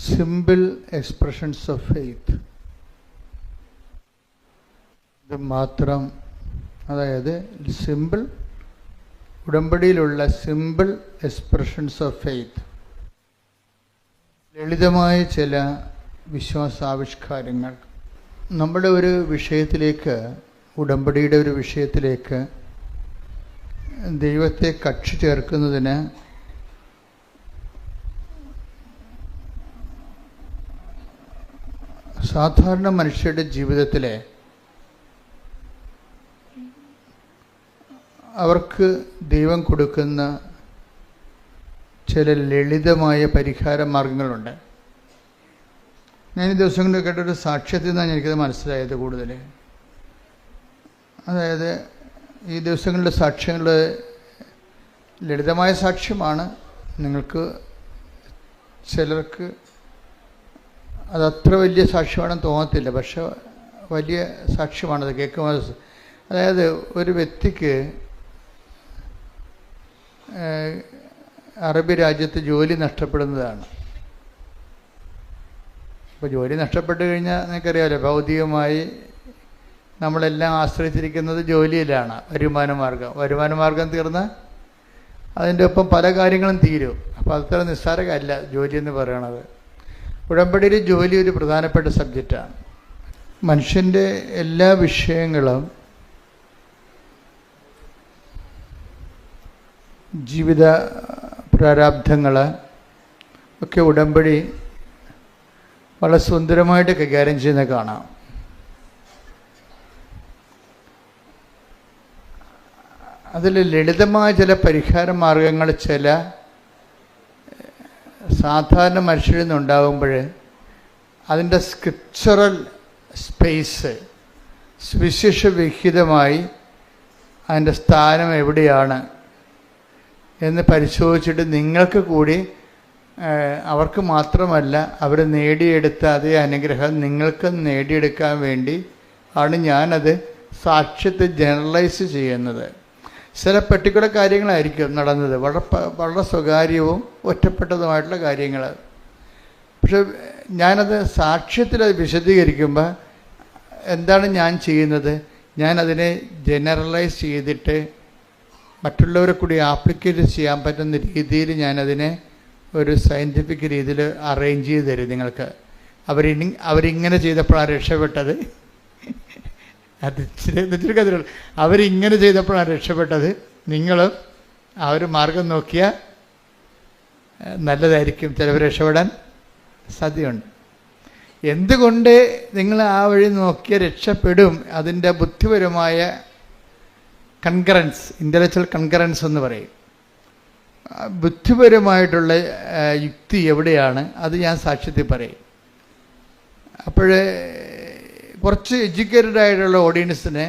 Simple expressions of faith. ഇത് മാത്രം, അതായത് സിമ്പിൾ ഉടമ്പടിയിലുള്ള സിമ്പിൾ എക്സ്പ്രഷൻസ് ഓഫ് ഫെയ്ത്ത്, ലളിതമായ ചില വിശ്വാസാവിഷ്കാരങ്ങൾ നമ്മുടെ ഒരു വിഷയത്തിലേക്ക്, ഉടമ്പടിയുടെ ഒരു വിഷയത്തിലേക്ക് ദൈവത്തെ കക്ഷി ചേർക്കുന്നതിന് സാധാരണ മനുഷ്യരുടെ ജീവിതത്തിലെ അവർക്ക് ദൈവം കൊടുക്കുന്ന ചില ലളിതമായ പരിഹാര മാർഗങ്ങളുണ്ട്. ഞാൻ ഈ ദിവസങ്ങളിൽ കേട്ടൊരു സാക്ഷ്യത്തിൽ നിന്നാണ് എനിക്കത് മനസ്സിലായത് കൂടുതൽ. അതായത് ഈ ദിവസങ്ങളിലെ സാക്ഷ്യങ്ങൾ ലളിതമായ സാക്ഷ്യമാണ്. നിങ്ങൾക്ക് ചിലർക്ക് അതത്ര വലിയ സാക്ഷ്യമാണെന്ന് തോന്നത്തില്ല, പക്ഷെ വലിയ സാക്ഷ്യമാണത് കേൾക്കുമ്പോൾ. അതായത് ഒരു വ്യക്തിക്ക് അറബി രാജ്യത്ത് ജോലി നഷ്ടപ്പെടുന്നതാണ്. അപ്പോൾ ജോലി നഷ്ടപ്പെട്ട് കഴിഞ്ഞാൽ നിങ്ങൾക്കറിയാമല്ലോ, ഭൗതികമായി നമ്മളെല്ലാം ആശ്രയിച്ചിരിക്കുന്നത് ജോലിയിലാണ്. വരുമാന മാർഗം തീർന്നാൽ അതിൻ്റെ ഒപ്പം പല കാര്യങ്ങളും തീരും. അപ്പോൾ അത്ര നിസ്സാരമല്ല ജോലി എന്ന് പറയണത്. ഉടമ്പടിയിൽ ജോലി ഒരു പ്രധാനപ്പെട്ട സബ്ജക്റ്റാണ്. മനുഷ്യൻ്റെ എല്ലാ വിഷയങ്ങളും, ജീവിത പ്രാരാബ്ധങ്ങൾ ഒക്കെ ഉടമ്പടി വളരെ സുന്ദരമായിട്ട് കൈകാര്യം ചെയ്യുന്നത് കാണാം. അതിൽ ലളിതമായ ചില പരിഹാര മാർഗങ്ങൾ ചില സാധാരണ മനുഷ്യരിൽ നിന്നുണ്ടാകുമ്പോൾ അതിൻ്റെ സ്ക്രിപ്ചറൽ സ്പേസ് സുവിശേഷവിഹിതമായി അതിൻ്റെ സ്ഥാനം എവിടെയാണ് എന്ന് പരിശോധിച്ചിട്ട് നിങ്ങൾക്ക് കൂടി, അവർക്ക് മാത്രമല്ല അവർ നേടിയെടുത്ത അതേ അനുഗ്രഹം നിങ്ങൾക്ക് നേടിയെടുക്കാൻ വേണ്ടി ആണ് ഞാനത് സാക്ഷ്യത്തെ ജനറലൈസ് ചെയ്യുന്നത്. ചില പെർട്ടിക്കുലർ കാര്യങ്ങളായിരിക്കും നടന്നത്, വളരെ സ്വകാര്യവും ഒറ്റപ്പെട്ടതുമായിട്ടുള്ള കാര്യങ്ങൾ. പക്ഷെ ഞാനത് സാക്ഷ്യത്തിൽ അത് വിശദീകരിക്കുമ്പോൾ എന്താണ് ഞാൻ ചെയ്യുന്നത്? ഞാനതിനെ ജനറലൈസ് ചെയ്തിട്ട് മറ്റുള്ളവരെ കൂടി ആപ്ലിക്കേറ്റ് ചെയ്യാൻ പറ്റുന്ന രീതിയിൽ ഞാനതിനെ ഒരു സയൻറ്റിഫിക് രീതിയിൽ അറേഞ്ച് ചെയ്ത് തരും നിങ്ങൾക്ക്. അവരിങ്ങനെ ചെയ്തപ്പോഴാണ് രക്ഷപ്പെട്ടത്, അത് ഇച്ചിരി കഥയുള്ളൂ. അവരിങ്ങനെ ചെയ്തപ്പോഴാണ് രക്ഷപ്പെട്ടത്. നിങ്ങളും ആ ഒരു മാർഗം നോക്കിയാൽ നല്ലതായിരിക്കും, ചിലവർ രക്ഷപ്പെടാൻ സാധ്യതയുണ്ട്. എന്തുകൊണ്ട് നിങ്ങൾ ആ വഴി നോക്കിയാൽ രക്ഷപ്പെടും? അതിൻ്റെ ബുദ്ധിപരമായ കൺകറൻസ്, ഇൻ്റലക്ച്വൽ കൺകറൻസ് എന്ന് പറയും. ബുദ്ധിപരമായിട്ടുള്ള യുക്തി എവിടെയാണ് അത് ഞാൻ സാക്ഷ്യത്തിൽ പറയും. അപ്പോഴേ കുറച്ച് എഡ്യൂക്കേറ്റഡ് ആയിട്ടുള്ള ഓഡിയൻസിന്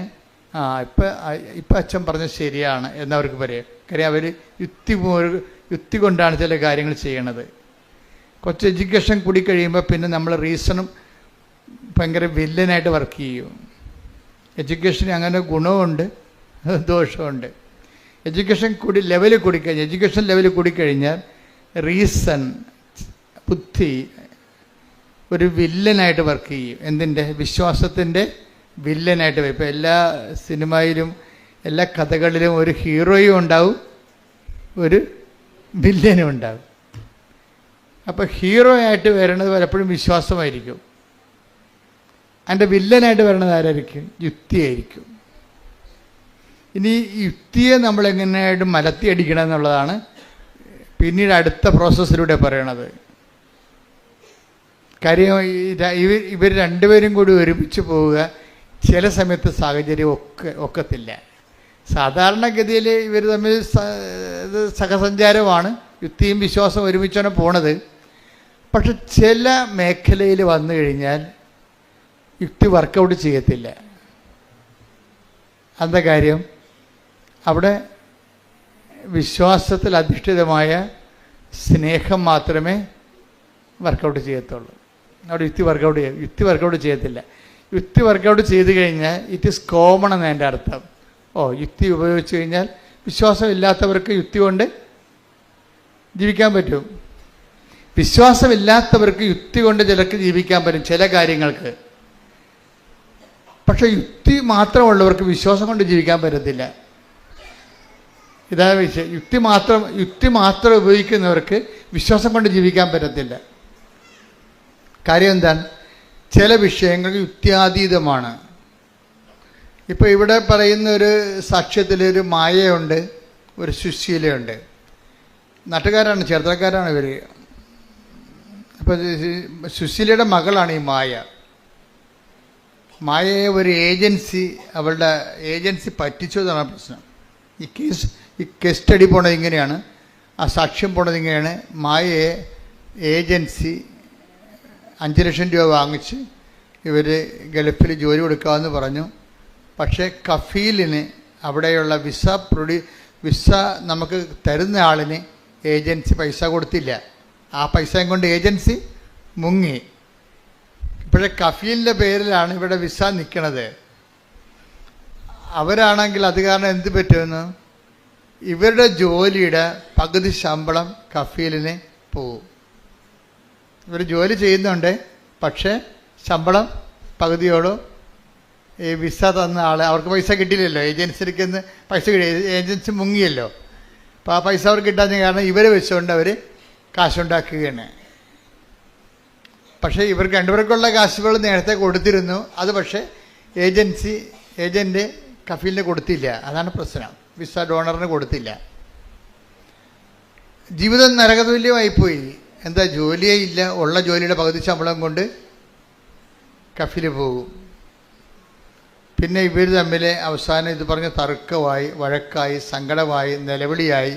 ഇപ്പം അച്ഛൻ പറഞ്ഞത് ശരിയാണ് എന്നവർക്ക് പറയാം. കാര്യം അവർ യുക്തി കൊണ്ടാണ് ചില കാര്യങ്ങൾ ചെയ്യണത്. കുറച്ച് എഡ്യൂക്കേഷൻ കൂടി കഴിയുമ്പോൾ പിന്നെ നമ്മൾ റീസണും ഭയങ്കര വില്ലനായിട്ട് വർക്ക് ചെയ്യും. എഡ്യൂക്കേഷന് അങ്ങനെ ഗുണമുണ്ട് ദോഷമുണ്ട്. എഡ്യൂക്കേഷൻ ലെവൽ കൂടിക്കഴിഞ്ഞാൽ റീസൺ, ബുദ്ധി ഒരു വില്ലനായിട്ട് വർക്ക് ചെയ്യും. എന്തിൻ്റെ? വിശ്വാസത്തിൻ്റെ വില്ലനായിട്ട് വരും. ഇപ്പോൾ എല്ലാ സിനിമയിലും എല്ലാ കഥകളിലും ഒരു ഹീറോയും ഉണ്ടാവും, ഒരു വില്ലനും ഉണ്ടാവും. അപ്പോൾ ഹീറോ ആയിട്ട് വരുന്നത് പലപ്പോഴും വിശ്വാസമായിരിക്കും. അതിൻ്റെ വില്ലനായിട്ട് വരുന്നത് ആരായിരിക്കും? യുക്തിയായിരിക്കും. ഇനി യുക്തിയെ നമ്മളെങ്ങനെയായിട്ട് മലത്തിയടിക്കണം എന്നുള്ളതാണ് പിന്നീട് അടുത്ത പ്രോസസ്സിലൂടെ പറയണത്. കാര്യം ഇവർ രണ്ടുപേരും കൂടി ഒരുമിച്ച് പോവുക ചില സമയത്ത് സാഹചര്യം ഒക്കത്തില്ല. സാധാരണഗതിയിൽ ഇവർ തമ്മിൽ സഹസഞ്ചാരമാണ്, യുക്തിയും വിശ്വാസവും ഒരുമിച്ചാണ് പോണത്. പക്ഷെ ചില മേഖലയിൽ വന്നു കഴിഞ്ഞാൽ യുക്തി വർക്കൗട്ട് ചെയ്യത്തില്ല. എന്താ കാര്യം? അവിടെ വിശ്വാസത്തിൽ അധിഷ്ഠിതമായ സ്നേഹം മാത്രമേ വർക്കൗട്ട് ചെയ്യത്തുള്ളൂ. അവിടെ യുക്തി വർക്കൗട്ട് ചെയ്യത്തില്ല. യുക്തി വർക്കൗട്ട് ചെയ്ത് കഴിഞ്ഞാൽ ഇറ്റ് ഈസ് കോമൺ എന്ന് എൻ്റെ അർത്ഥം. യുക്തി ഉപയോഗിച്ച് കഴിഞ്ഞാൽ വിശ്വാസം ഇല്ലാത്തവർക്ക് യുക്തി കൊണ്ട് ജീവിക്കാൻ പറ്റും. വിശ്വാസമില്ലാത്തവർക്ക് യുക്തി കൊണ്ട് ചിലർക്ക് ജീവിക്കാൻ പറ്റും ചില കാര്യങ്ങൾക്ക്. പക്ഷെ യുക്തി മാത്രമുള്ളവർക്ക് വിശ്വാസം കൊണ്ട് ജീവിക്കാൻ പറ്റത്തില്ല. ഇതാ വിഷയം. യുക്തി മാത്രം ഉപയോഗിക്കുന്നവർക്ക് വിശ്വാസം കൊണ്ട് ജീവിക്കാൻ പറ്റത്തില്ല. കാര്യം എന്താണ്? ചില വിഷയങ്ങൾ യുക്തിയാതീതമാണ്. ഇപ്പോൾ ഇവിടെ പറയുന്ന ഒരു സാക്ഷ്യത്തിൽ ഒരു മായയുണ്ട്, ഒരു സുശീലയുണ്ട്. നാട്ടുകാരാണ്, ചേർത്തലക്കാരാണ് ഇവർ. അപ്പോൾ സുശീലയുടെ മകളാണ് ഈ മായ. മായയെ ഒരു അവളുടെ ഏജൻസി പറ്റിച്ചു എന്നാണ് പ്രശ്നം. ഈ കേസ് സ്റ്റഡി പോണത് ഇങ്ങനെയാണ്, ആ സാക്ഷ്യം പോണത് ഇങ്ങനെയാണ്. മായയെ ഏജൻസി 5 ലക്ഷം രൂപ വാങ്ങിച്ച് ഇവർ ഗൾഫിൽ ജോലി കൊടുക്കാമെന്ന് പറഞ്ഞു. പക്ഷേ കഫീലിന് അവിടെയുള്ള വിസ നമുക്ക് തരുന്ന ആളിന് ഏജൻസി പൈസ കൊടുത്തില്ല. ആ പൈസയും കൊണ്ട് ഏജൻസി മുങ്ങി. ഇപ്പോഴേ കഫീലിൻ്റെ പേരിലാണ് ഇവിടെ വിസ നിൽക്കുന്നത്. അവരാണെങ്കിൽ അത് കാരണം എന്ത് പറ്റുമെന്ന്, ഇവരുടെ ജോലിയുടെ പകുതി ശമ്പളം കഫീലിന് പോവും. ഇവർ ജോലി ചെയ്യുന്നുണ്ട്, പക്ഷേ ശമ്പളം പകുതിയോടും ഈ വിസ തന്ന ആൾ അവർക്ക് പൈസ കിട്ടിയില്ലല്ലോ. ഏജൻസിക്ക് പൈസ കിട്ടി, ഏജൻസി മുങ്ങിയല്ലോ. അപ്പോൾ ആ പൈസ അവർക്ക് കിട്ടാത്ത കാരണം ഇവരെ വെച്ചുകൊണ്ട് അവർ കാശുണ്ടാക്കുകയാണ്. പക്ഷേ ഇവർക്ക് രണ്ടുപേർക്കുള്ള കാശുകൾ നേരത്തെ കൊടുത്തിരുന്നു. അത് പക്ഷേ ഏജൻറ്റ് കഫീലിന് കൊടുത്തില്ല. അതാണ് പ്രശ്നം. വിസ ഡോണറിന് കൊടുത്തില്ല. ജീവിതം നരകതുല്യമായിപ്പോയി. എന്താ, ജോലിയേ ഇല്ല. ഉള്ള ജോലിയുടെ പകുതി ശമ്പളം കൊണ്ട് കഫീല് പോകും. പിന്നെ ഇവർ തമ്മിൽ അവസാനം ഇത് പറഞ്ഞ് തർക്കമായി, വഴക്കായി, സങ്കടമായി, നിലവിളിയായി.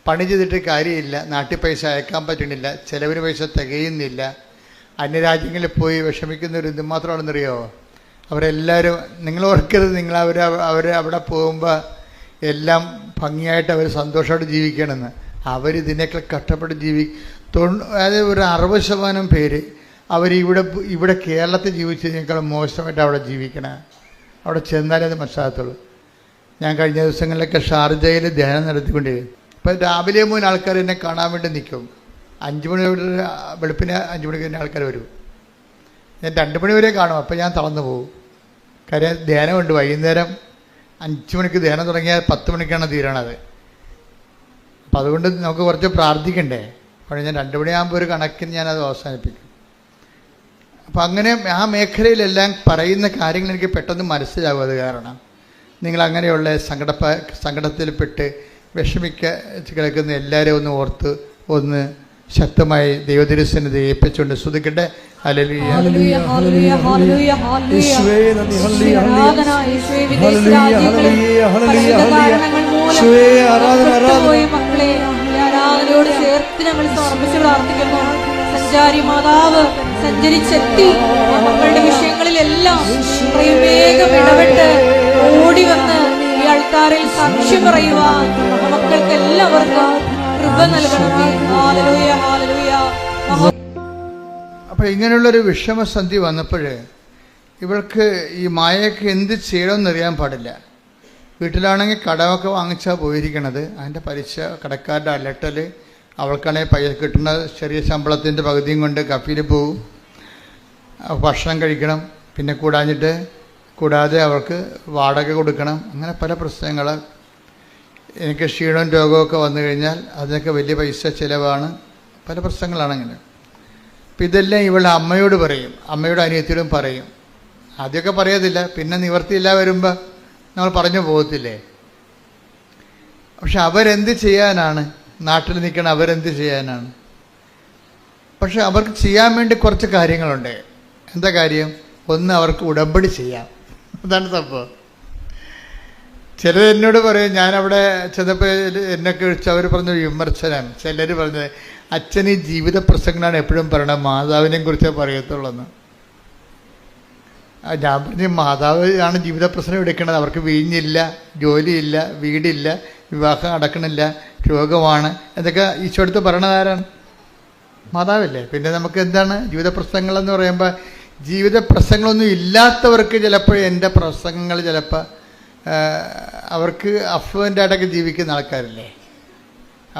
പണി ചെയ്തിട്ട് കാര്യമില്ല, നാട്ടിൽ പൈസ അയക്കാൻ പറ്റണില്ല, ചിലവിന് പൈസ തികയുന്നില്ല. അന്യരാജ്യങ്ങളിൽ പോയി വിഷമിക്കുന്നവർ എന്തുമാത്രമാണെന്നറിയോ? അവരെല്ലാവരും, നിങ്ങൾ ഓർക്കരുത്, നിങ്ങൾ അവിടെ പോകുമ്പോൾ എല്ലാം ഭംഗിയായിട്ട് അവർ സന്തോഷമായിട്ട് ജീവിക്കണമെന്ന്. അവരിതിനേക്കാൾ കഷ്ടപ്പെട്ട് അതായത് ഒരു 60% പേര് ഇവിടെ കേരളത്തിൽ ജീവിച്ചതിനേക്കാൾ മോശമായിട്ട് അവിടെ ജീവിക്കണം. അവിടെ ചെന്നാലേ അത് മനസ്സിലാകത്തുള്ളൂ. ഞാൻ കഴിഞ്ഞ ദിവസങ്ങളിലൊക്കെ ഷാർജയിൽ ധ്യാനം നടത്തിക്കൊണ്ടിരിക്കും. ഇപ്പം രാവിലെ 3 ആൾക്കാർ എന്നെ കാണാൻ വേണ്ടി നിൽക്കും. 5 മണി വെളുപ്പിന് 5 മണിക്ക് തന്നെ ആൾക്കാർ വരും. ഞാൻ 2 മണി വരെ കാണും. അപ്പം ഞാൻ തളർന്നു പോകും. കാര്യം ധ്യാനമുണ്ട്. വൈകുന്നേരം 5 മണിക്ക് ധ്യാനം തുടങ്ങിയാൽ 10 മണിക്കാണ് തീരണത്. അപ്പം അതുകൊണ്ട് നമുക്ക് കുറച്ച് പ്രാർത്ഥിക്കണ്ടേ. അപ്പോൾ ഞാൻ 2 മണിയാകുമ്പോൾ ഒരു കണക്കിന് ഞാനത് അവസാനിപ്പിക്കും. അപ്പം അങ്ങനെ ആ മേഖലയിലെല്ലാം പറയുന്ന കാര്യങ്ങൾ എനിക്ക് പെട്ടെന്ന് മനസ്സിലാവും. അത് കാരണം നിങ്ങളങ്ങനെയുള്ള സങ്കടത്തിൽപ്പെട്ട് കിടക്കുന്ന എല്ലാവരെയും ഒന്ന് ഓർത്ത് ഒന്ന് ശക്തമായി ദൈവതിരുസന്നിധി ഏൽപ്പിച്ചുകൊണ്ട് സ്തുതിക്കട്ടെ. ഹല്ലേലൂയ, ഹല്ലേലൂയ, ഹല്ലേലൂയ, ഹല്ലേലൂയ, യേശുവേ നന്ദി, ഹല്ലേലൂയ, ആരാധന, യേശുവേ വിദേശ രാജ്യങ്ങളിൽ ഹല്ലേലൂയ, യേശുവേ ആരാധന, മക്കളെ ആരാധനയോട് ചേർത്ത് ഞങ്ങൾ സമർപ്പിച്ച് പ്രാർത്ഥിക്കുന്നു. സഞ്ചാരി മാതാവ് സഞ്ചരിച്ചെത്തി മക്കളുടെ വിഷയങ്ങളിലെല്ലാം വേഗം ഇടപെട്ട് ഓടി വന്ന് ഈ ആൾക്കാരിൽ സാക്ഷ്യം പറയുവാൻ മക്കൾക്ക് എല്ലാവർക്കും കൃപ നൽകണമേ. Hallelujah, hallelujah. അപ്പോൾ ഇങ്ങനെയുള്ളൊരു വിഷമസന്ധി വന്നപ്പോൾ ഇവൾക്ക് ഈ മായയ്ക്ക് എന്ത് ചെയ്യണമെന്നറിയാൻ പാടില്ല. വീട്ടിലാണെങ്കിൽ കടമൊക്കെ വാങ്ങിച്ചാൽ പോയിരിക്കണത്. അതിൻ്റെ പലിശ കടക്കാരുടെ അലട്ടൽ, അവൾക്കാണെങ്കിൽ പൈസ കിട്ടുന്ന ചെറിയ ശമ്പളത്തിൻ്റെ പകുതിയും കൊണ്ട് കഫീൽ പോവും. ഭക്ഷണം കഴിക്കണം, പിന്നെ കൂടാതെ അവൾക്ക് വാടക കൊടുക്കണം. അങ്ങനെ പല പ്രശ്നങ്ങൾ. എനിക്ക് ക്ഷീണവും രോഗമൊക്കെ വന്നു കഴിഞ്ഞാൽ അതിനൊക്കെ വലിയ പൈസ ചിലവാണ്. പല പ്രശ്നങ്ങളാണ് അങ്ങനെ. അപ്പം ഇതെല്ലാം ഇവളുടെ അമ്മയോട് പറയും, അമ്മയുടെ അനിയത്തിയോടും പറയും. ആദ്യമൊക്കെ പറയത്തില്ല, പിന്നെ നിവർത്തിയില്ല വരുമ്പോൾ നമ്മൾ പറഞ്ഞു പോകത്തില്ലേ. പക്ഷെ അവരെന്ത് ചെയ്യാനാണ്? നാട്ടിൽ നിൽക്കണം, അവരെന്ത് ചെയ്യാനാണ്? പക്ഷെ അവർക്ക് ചെയ്യാൻ വേണ്ടി കുറച്ച് കാര്യങ്ങളുണ്ട്. എന്താ കാര്യം? ഒന്ന്, അവർക്ക് ഉടമ്പടി ചെയ്യാം. അതാണ് സംഭവം. ചിലർ എന്നോട് പറയും, ഞാനവിടെ ചെന്നപ്പോൾ എന്നൊക്കെ വിളിച്ച് അവർ പറഞ്ഞ വിമർശനം. ചിലർ പറഞ്ഞത്, അച്ഛൻ ഈ ജീവിത പ്രസംഗങ്ങളാണ് എപ്പോഴും പറയണത്, മാതാവിനെ കുറിച്ചേ പറയത്തുള്ളൂന്ന്. ഞാൻ പറഞ്ഞു, മാതാവ് ആണ് ജീവിത പ്രശ്നം എടുക്കുന്നത്. അവർക്ക് വീഞ്ഞില്ല, ജോലിയില്ല, വീടില്ല, വിവാഹം നടക്കണില്ല, രോഗമാണ്. എന്തൊക്കെ ഈശോടുത്ത് പറയണതാരാണ്? മാതാവല്ലേ. പിന്നെ നമുക്ക് എന്താണ് ജീവിത പ്രശ്നങ്ങളെന്ന് പറയുമ്പോൾ? ജീവിത പ്രശ്നങ്ങളൊന്നും ഇല്ലാത്തവർക്ക് ചിലപ്പോൾ എൻ്റെ പ്രസംഗങ്ങൾ ചിലപ്പോൾ അവർക്ക് അഫ്ലുവൻ്റായിട്ടൊക്കെ ജീവിക്കുന്ന ആൾക്കാരില്ലേ,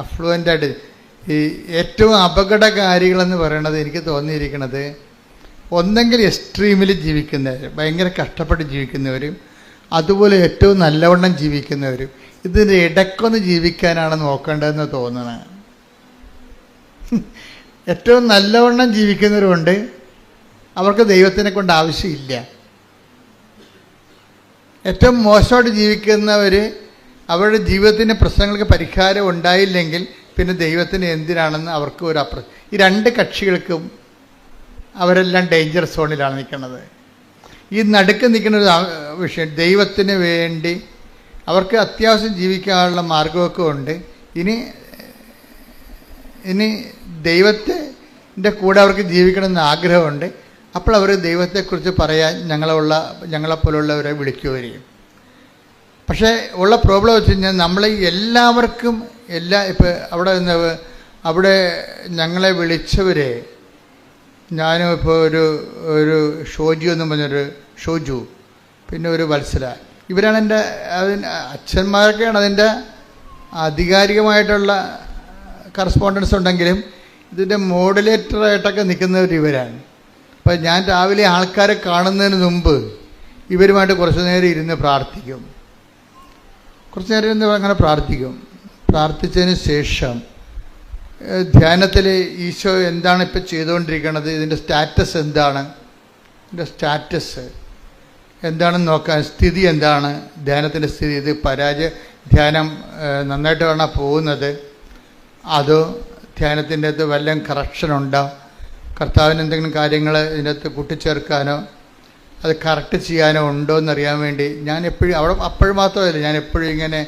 അഫ്ലുവൻ്റായിട്ട് ഈ ഏറ്റവും അപകടകാരികളെന്ന് പറയണത് എനിക്ക് തോന്നിയിരിക്കുന്നത് ഒന്നെങ്കിൽ എക്സ്ട്രീമിൽ ജീവിക്കുന്നവർ, ഭയങ്കര കഷ്ടപ്പെട്ട് ജീവിക്കുന്നവരും, അതുപോലെ ഏറ്റവും നല്ലവണ്ണം ജീവിക്കുന്നവരും. ഇതിൻ്റെ ഇടയ്ക്കൊന്ന് ജീവിക്കാനാണ് നോക്കേണ്ടതെന്ന് തോന്നണത്. ഏറ്റവും നല്ലവണ്ണം ജീവിക്കുന്നവരുണ്ട്, അവർക്ക് ദൈവത്തിനെ കൊണ്ട് ആവശ്യമില്ല. ഏറ്റവും മോശമായിട്ട് ജീവിക്കുന്നവർ, അവരുടെ ജീവിതത്തിൻ്റെ പ്രശ്നങ്ങൾക്ക് പരിഹാരം ഉണ്ടായില്ലെങ്കിൽ പിന്നെ ദൈവത്തിന് എന്തിനാണെന്ന് അവർക്ക് ഒരു ഈ രണ്ട് കക്ഷികൾക്കും അവരെല്ലാം ഡേഞ്ചർ സോണിലാണ് നിൽക്കുന്നത്. ഈ നടുക്ക് നിൽക്കുന്ന ഒരു വിഷയം, ദൈവത്തിന് വേണ്ടി അവർക്ക് അത്യാവശ്യം ജീവിക്കാനുള്ള മാർഗമൊക്കെ ഉണ്ട്. ഇനി ദൈവത്തിൻ്റെ കൂടെ അവർക്ക് ജീവിക്കണമെന്ന് ആഗ്രഹമുണ്ട്. അപ്പോൾ അവർ ദൈവത്തെക്കുറിച്ച് പറയാൻ ഞങ്ങളെപ്പോലുള്ളവരെ വിളിക്കുകയും. പക്ഷേ ഉള്ള പ്രോബ്ലം വെച്ച് കഴിഞ്ഞാൽ നമ്മൾ എല്ലാവർക്കും ഇപ്പോൾ അവിടെ ഞങ്ങളെ വിളിച്ചവരെ, ഞാനും ഇപ്പോൾ ഒരു ഷോജു എന്ന് പറഞ്ഞൊരു ഷോജു, പിന്നെ ഒരു വത്സല, ഇവരാണ് എൻ്റെ അച്ഛന്മാരൊക്കെയാണ് അതിൻ്റെ ആധികാരികമായിട്ടുള്ള കറസ്പോണ്ടൻസ് ഉണ്ടെങ്കിലും ഇതിൻ്റെ മോഡുലേറ്ററായിട്ടൊക്കെ നിൽക്കുന്നവർ ഇവരാണ്. അപ്പം ഞാൻ രാവിലെ ആൾക്കാരെ കാണുന്നതിന് മുമ്പ് ഇവരുമായിട്ട് കുറച്ച് നേരം ഇരുന്ന് പ്രാർത്ഥിക്കും. കുറച്ച് നേരം ഇരുന്ന് അങ്ങനെ പ്രാർത്ഥിച്ചതിന് ശേഷം ധ്യാനത്തിൽ ഈശോ എന്താണ് ഇപ്പം ചെയ്തുകൊണ്ടിരിക്കുന്നത്, ഇതിൻ്റെ സ്റ്റാറ്റസ് എന്താണെന്ന് നോക്കാൻ, സ്ഥിതി എന്താണ്, ധ്യാനത്തിൻ്റെ സ്ഥിതി, ഇത് ധ്യാനം നന്നായിട്ട് വേണം പോകുന്നത്, അതോ ധ്യാനത്തിൻ്റെ അകത്ത് വല്ലതും കറക്ഷനുണ്ടോ, കർത്താവിന് എന്തെങ്കിലും കാര്യങ്ങൾ ഇതിൻ്റെ അകത്ത് കൂട്ടിച്ചേർക്കാനോ അത് കറക്റ്റ് ചെയ്യാനോ ഉണ്ടോ എന്നറിയാൻ വേണ്ടി ഞാൻ എപ്പോഴും അപ്പോഴും മാത്രമല്ല, ഞാൻ എപ്പോഴും ഇങ്ങനെ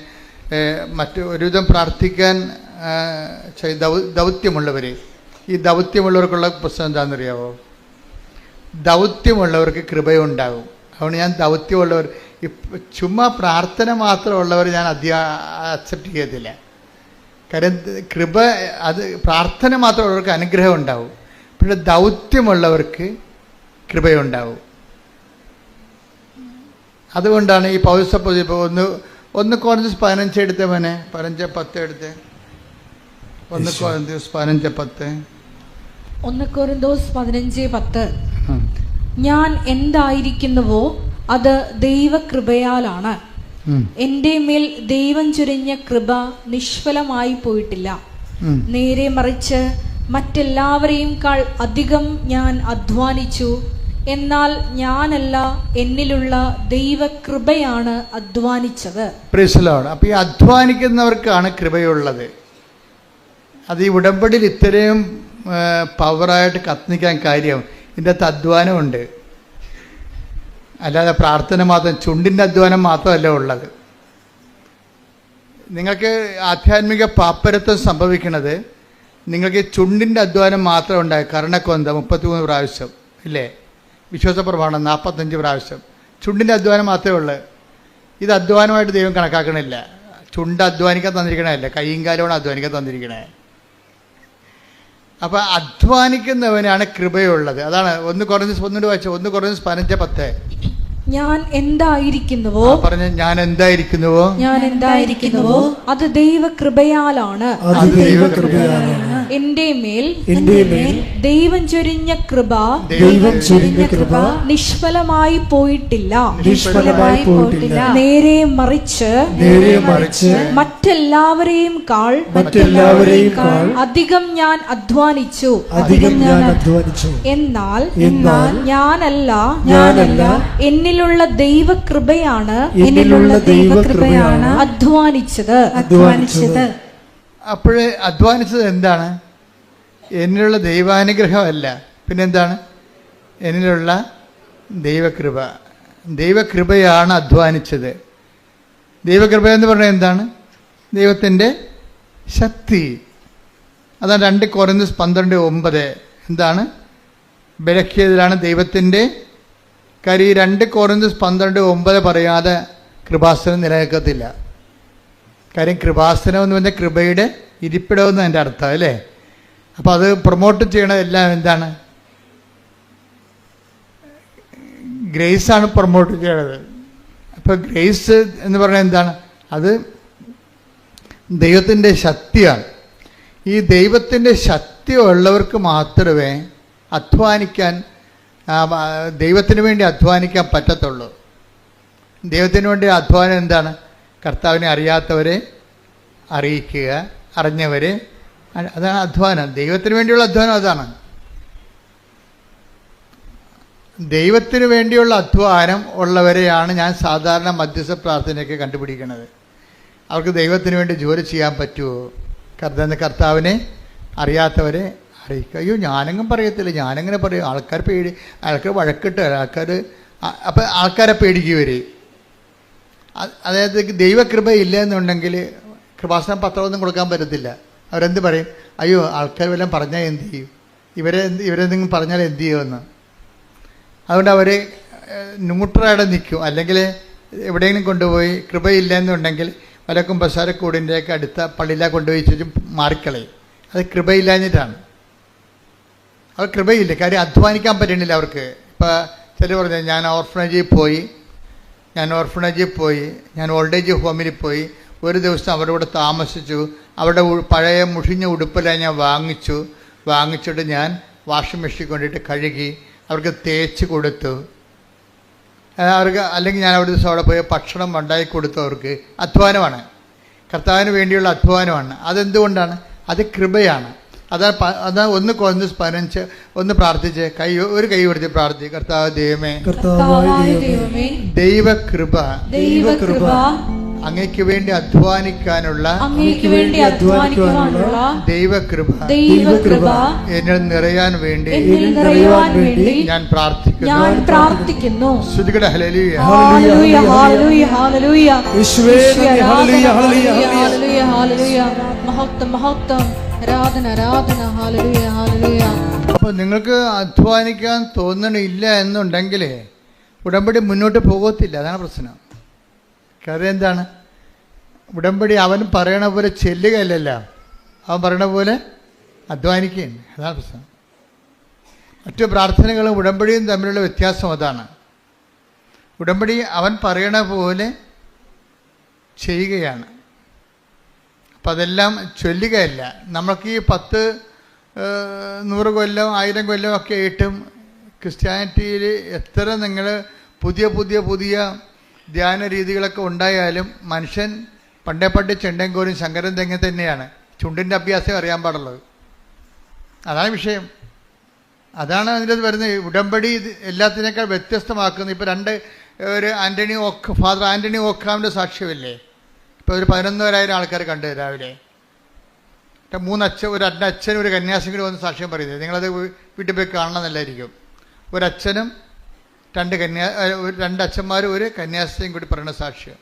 ഒരുവിധം പ്രാർത്ഥിക്കാൻ ദൗത്യമുള്ളവർ, ഈ ദൗത്യമുള്ളവർക്കുള്ള പ്രശ്നം എന്താണെന്നറിയാമോ? ദൗത്യമുള്ളവർക്ക് കൃപയുണ്ടാകും. അതുകൊണ്ട് ഞാൻ ദൗത്യമുള്ളവർ, ചുമ്മാ പ്രാർത്ഥന മാത്രമുള്ളവർ ഞാൻ അക്സെപ്റ്റ് ചെയ്യത്തില്ല. കാര്യം കൃപ, അത് പ്രാർത്ഥന മാത്രമുള്ളവർക്ക് അനുഗ്രഹം ഉണ്ടാവും, പക്ഷേ ദൗത്യമുള്ളവർക്ക് കൃപയുണ്ടാവും. അതുകൊണ്ടാണ് ഈ പൗരസഭ ഇപ്പോൾ ഒന്ന് കോറിന്തോസ് 15 എടുത്ത്, മോനെ 15:10 എടുത്ത്. 1 കോറിന്തോസ് 15:10. 1 കോറിന്തോസ് 15:10. ഞാൻ എന്തായിരിക്കുന്നുവോ അത് ദൈവകൃപയാലാണ്. എൻ്റെ മേൽ ദൈവം ചൊരിഞ്ഞ കൃപ നിഷ്ഫലമായി പോയിട്ടില്ല. നേരെ മറിച്ച് മറ്റെല്ലാവരെയും കാൾ അധികം ഞാൻ അധ്വാനിച്ചു. എന്നാൽ ഞാനല്ല, എന്നിലുള്ള ദൈവകൃപയാണ് അധ്വാനിച്ചത്. Praise the lord. അപ്പോൾ ഈ അധ്വാനിക്കുന്നവർക്കാണ് കൃപയുള്ളത്. അത് ഈ ഉടമ്പടിയിൽ ഇത്രയും പവറായിട്ട് കത്തിക്കാൻ കാര്യം ഇതിൻ്റെ അകത്ത് അധ്വാനമുണ്ട്. അല്ലാതെ പ്രാർത്ഥന മാത്രം, ചുണ്ടിൻ്റെ അധ്വാനം മാത്രമല്ല ഉള്ളത്. നിങ്ങൾക്ക് ആധ്യാത്മിക പാപ്പരത്വം സംഭവിക്കുന്നത് നിങ്ങൾക്ക് ചുണ്ടിൻ്റെ അധ്വാനം മാത്രം ഉണ്ടായി. കർണക്കൊന്ത 33 പ്രാവശ്യം ഇല്ലേ? വിശ്വാസപ്രമാണം 45 പ്രാവശ്യം. ചുണ്ടിൻ്റെ അധ്വാനം മാത്രമേ ഉള്ളൂ. ഇത് അധ്വാനമായിട്ട് ദൈവം കണക്കാക്കണില്ല. ചുണ്ട് അധ്വാനിക്കാൻ തന്നിരിക്കണമല്ല, കൈയും കാലമാണ് അധ്വാനിക്കാൻ തന്നിരിക്കണേ. അപ്പം അധ്വാനിക്കുന്നവനാണ് കൃപയുള്ളത്. അതാണ് 1 കൊറിന്തോസ് 15:10. ഞാൻ എന്തായിരിക്കുന്നുവോ ഞാൻ എന്തായിരിക്കുന്നുവോ അത് ദൈവകൃപയാലാണ്. എന്റെ മേൽ ദൈവം ചൊരിഞ്ഞ കൃപ നിഷ്ഫലമായി പോയിട്ടില്ല. നേരെ മറിച്ച് മറ്റെല്ലാവരെയും കാൾ അധികം ഞാൻ അധ്വാനിച്ചു. എന്നാൽ ഞാനല്ല, എന്നിലുള്ള ദൈവകൃപയാണ് അധ്വാനിച്ചത്. അപ്പോഴേ അധ്വാനിച്ചത് എന്താണ്? എന്നിലുള്ള ദൈവാനുഗ്രഹമല്ല, പിന്നെന്താണ്? എന്നിലുള്ള ദൈവകൃപ. ദൈവകൃപയാണ് അധ്വാനിച്ചത്. ദൈവകൃപ എന്ന് പറഞ്ഞാൽ എന്താണ്? ദൈവത്തിൻ്റെ ശക്തി. അതാണ് 2 കൊറിന്തോസ് 12:9. എന്താണ്? ബലഹീനതയിലാണ് ദൈവത്തിൻ്റെ കാര്യം. 2 കൊറിന്തോസ് 12:9 പറയാതെ കൃപാസനം നിലനിൽക്കത്തില്ല. കാര്യം കൃപാസനം എന്ന് പറഞ്ഞാൽ കൃപയുടെ ഇരിപ്പിടമെന്ന് എൻ്റെ അർത്ഥം അല്ലേ? അപ്പോൾ അത് പ്രൊമോട്ട് ചെയ്യണതെല്ലാം എന്താണ്? ഗ്രേസാണ് പ്രൊമോട്ട് ചെയ്യണത്. അപ്പോൾ ഗ്രേസ് എന്ന് പറഞ്ഞാൽ എന്താണ്? അത് ദൈവത്തിൻ്റെ ശക്തിയാണ്. ഈ ദൈവത്തിൻ്റെ ശക്തി ഉള്ളവർക്ക് മാത്രമേ അധ്വാനിക്കാൻ, ദൈവത്തിന് വേണ്ടി അധ്വാനിക്കാൻ പറ്റത്തുള്ളൂ. ദൈവത്തിന് വേണ്ടി അധ്വാനം എന്താണ്? കർത്താവിനെ അറിയാത്തവരെ അറിയിക്കുക, അറിഞ്ഞവരെ, അതാണ് അധ്വാനം. ദൈവത്തിന് വേണ്ടിയുള്ള അധ്വാനം അതാണ്. ദൈവത്തിന് വേണ്ടിയുള്ള അധ്വാനം ഉള്ളവരെയാണ് ഞാൻ സാധാരണ മധ്യസ്ഥ പ്രാർത്ഥനയൊക്കെ കണ്ടുപിടിക്കുന്നത്. അവർക്ക് ദൈവത്തിന് വേണ്ടി ജോലി ചെയ്യാൻ പറ്റുമോ? കർത്താവിനെ അറിയാത്തവരെ അറിയിക്കുക. അയ്യോ, ഞാനെങ്കിലും പറയത്തില്ല, ഞാനെങ്ങനെ പറയും? ആൾക്കാർ വഴക്കിട്ട് അപ്പം ആൾക്കാരെ പേടിക്കുവർ. അതായത് ദൈവകൃപ ഇല്ല എന്നുണ്ടെങ്കിൽ കൃപാസനം പത്രമൊന്നും കൊടുക്കാൻ പറ്റത്തില്ല. അവരെന്ത് പറയും? അയ്യോ, ആൾക്കാർ വല്ലതും പറഞ്ഞാൽ എന്ത് ചെയ്യും? ഇവരെന്തെങ്കിലും പറഞ്ഞാൽ എന്ത് ചെയ്യുമെന്ന്. അതുകൊണ്ട് അവർ ന്യൂട്രലായിട്ട് നിൽക്കും. അല്ലെങ്കിൽ എവിടെയെങ്കിലും കൊണ്ടുപോയി കൃപയില്ല എന്നുണ്ടെങ്കിൽ വല്ല കുമ്പസാരക്കൂടിൻ്റെയൊക്കെ അടുത്ത പള്ളിയിലാണ് കൊണ്ടുപോയി വെച്ച് മാറിക്കളയും. അത് കൃപയില്ലാഞ്ഞിട്ടാണ്. അവർ കൃപയില്ല, കാര്യം അധ്വാനിക്കാൻ പറ്റണില്ല അവർക്ക്. ഇപ്പോൾ ചില പറഞ്ഞാൽ ഞാൻ ഓർഫനേജിൽ പോയി, ഞാൻ ഓൾഡ് ഏജ് ഹോമിൽ പോയി, ഒരു ദിവസം അവരുടെ കൂടെ താമസിച്ചു. അവരുടെ പഴയ മുഷിഞ്ഞ ഉടുപ്പെല്ലാം ഞാൻ വാങ്ങിച്ചിട്ട് ഞാൻ വാഷിംഗ് മെഷീൻ കൊണ്ടിട്ട് കഴുകി അവർക്ക് തേച്ച് കൊടുത്തു. അവർക്ക് അല്ലെങ്കിൽ ഞാൻ ഒരു ദിവസം അവിടെ പോയി ഭക്ഷണം ഉണ്ടാക്കി കൊടുത്തു. അവർക്ക് അധ്വാനമാണ്, കർത്താവിന് വേണ്ടിയുള്ള അധ്വാനമാണ്. അതെന്തുകൊണ്ടാണ്? അത് കൃപയാണ്. അതാ 1 കൊരിന്ത്യർ 15 ഒന്ന് പ്രാർത്ഥിച്ച് ഒരു കൈ കൊടുത്ത് പ്രാർത്ഥിച്ച്, കർത്താവ് ദൈവമേ, ദൈവകൃപ അങ്ങയ്ക്ക് വേണ്ടി അധ്വാനിക്കാനുള്ള ദൈവകൃപ എന്നിൽ നിറയാൻ വേണ്ടി ഞാൻ പ്രാർത്ഥിക്കുന്നു. ശ്രുതികട ഹല്ലേലൂയ, ഹല്ലേലൂയ, ഹല്ലേലൂയ, ഹല്ലേലൂയ, യേശുവേ ഹല്ലേലൂയ, ഹല്ലേലൂയ, ഹല്ലേലൂയ, മഹത്വം, മഹത്വം, ആരാധന, ആരാധന, ഹല്ലേലൂയ, ഹല്ലേലൂയ. അപ്പോൾ നിങ്ങൾക്ക് അധ്വാനിക്കാൻ തോന്നണില്ല എന്നുണ്ടെങ്കിൽ ഉടമ്പടി മുന്നോട്ട് പോകത്തില്ല. അതാണ് പ്രശ്നം. കാര്യം എന്താണ്? ഉടമ്പടി അവൻ പറയണ പോലെ ചെല്ലുകയല്ലല്ല, അവൻ പറയണ പോലെ അധ്വാനിക്കുകയാണ്. അതാണ് പ്രശ്നം. മറ്റു പ്രാർത്ഥനകളും ഉടമ്പടിയും തമ്മിലുള്ള വ്യത്യാസം അതാണ്. ഉടമ്പടി അവൻ പറയണ പോലെ ചെയ്യുകയാണ്. അപ്പം അതെല്ലാം ചൊല്ലുകയല്ല. നമുക്ക് ഈ 10, 100 കൊല്ലം 1000 കൊല്ലം ഒക്കെ ആയിട്ടും ക്രിസ്ത്യാനിറ്റിയിൽ എത്ര നിങ്ങൾ പുതിയ ധ്യാന രീതികളൊക്കെ ഉണ്ടായാലും മനുഷ്യൻ പണ്ടേ ചെണ്ടൻകോരും ശങ്കരൻ തെങ്ങ് തന്നെയാണ്. ചുണ്ടിൻ്റെ അഭ്യാസം അറിയാൻ പാടുള്ളത്. അതാണ് വിഷയം. അതാണ് അതിൻ്റെ വരുന്നത്. ഉടമ്പടി എല്ലാത്തിനേക്കാൾ വ്യത്യസ്തമാക്കുന്നത്. ഇപ്പോൾ ഫാദർ ആൻ്റണി ഓക്കാമിൻ്റെ സാക്ഷ്യമില്ലേ? ഇപ്പോൾ ഒരു 11,000 ആൾക്കാർ കണ്ടു രാവിലെ. 3 അച്ഛനും ഒരു കന്യാസിയും കൂടി വന്ന് സാക്ഷ്യം പറയുന്നത്. നിങ്ങളത് വീട്ടിൽ പോയി കാണണമെന്നല്ലായിരിക്കും. ഒരച്ഛനും 2 അച്ഛന്മാരും ഒരു കന്യാസ്ത്രീയും കൂടി പറയുന്ന സാക്ഷ്യം.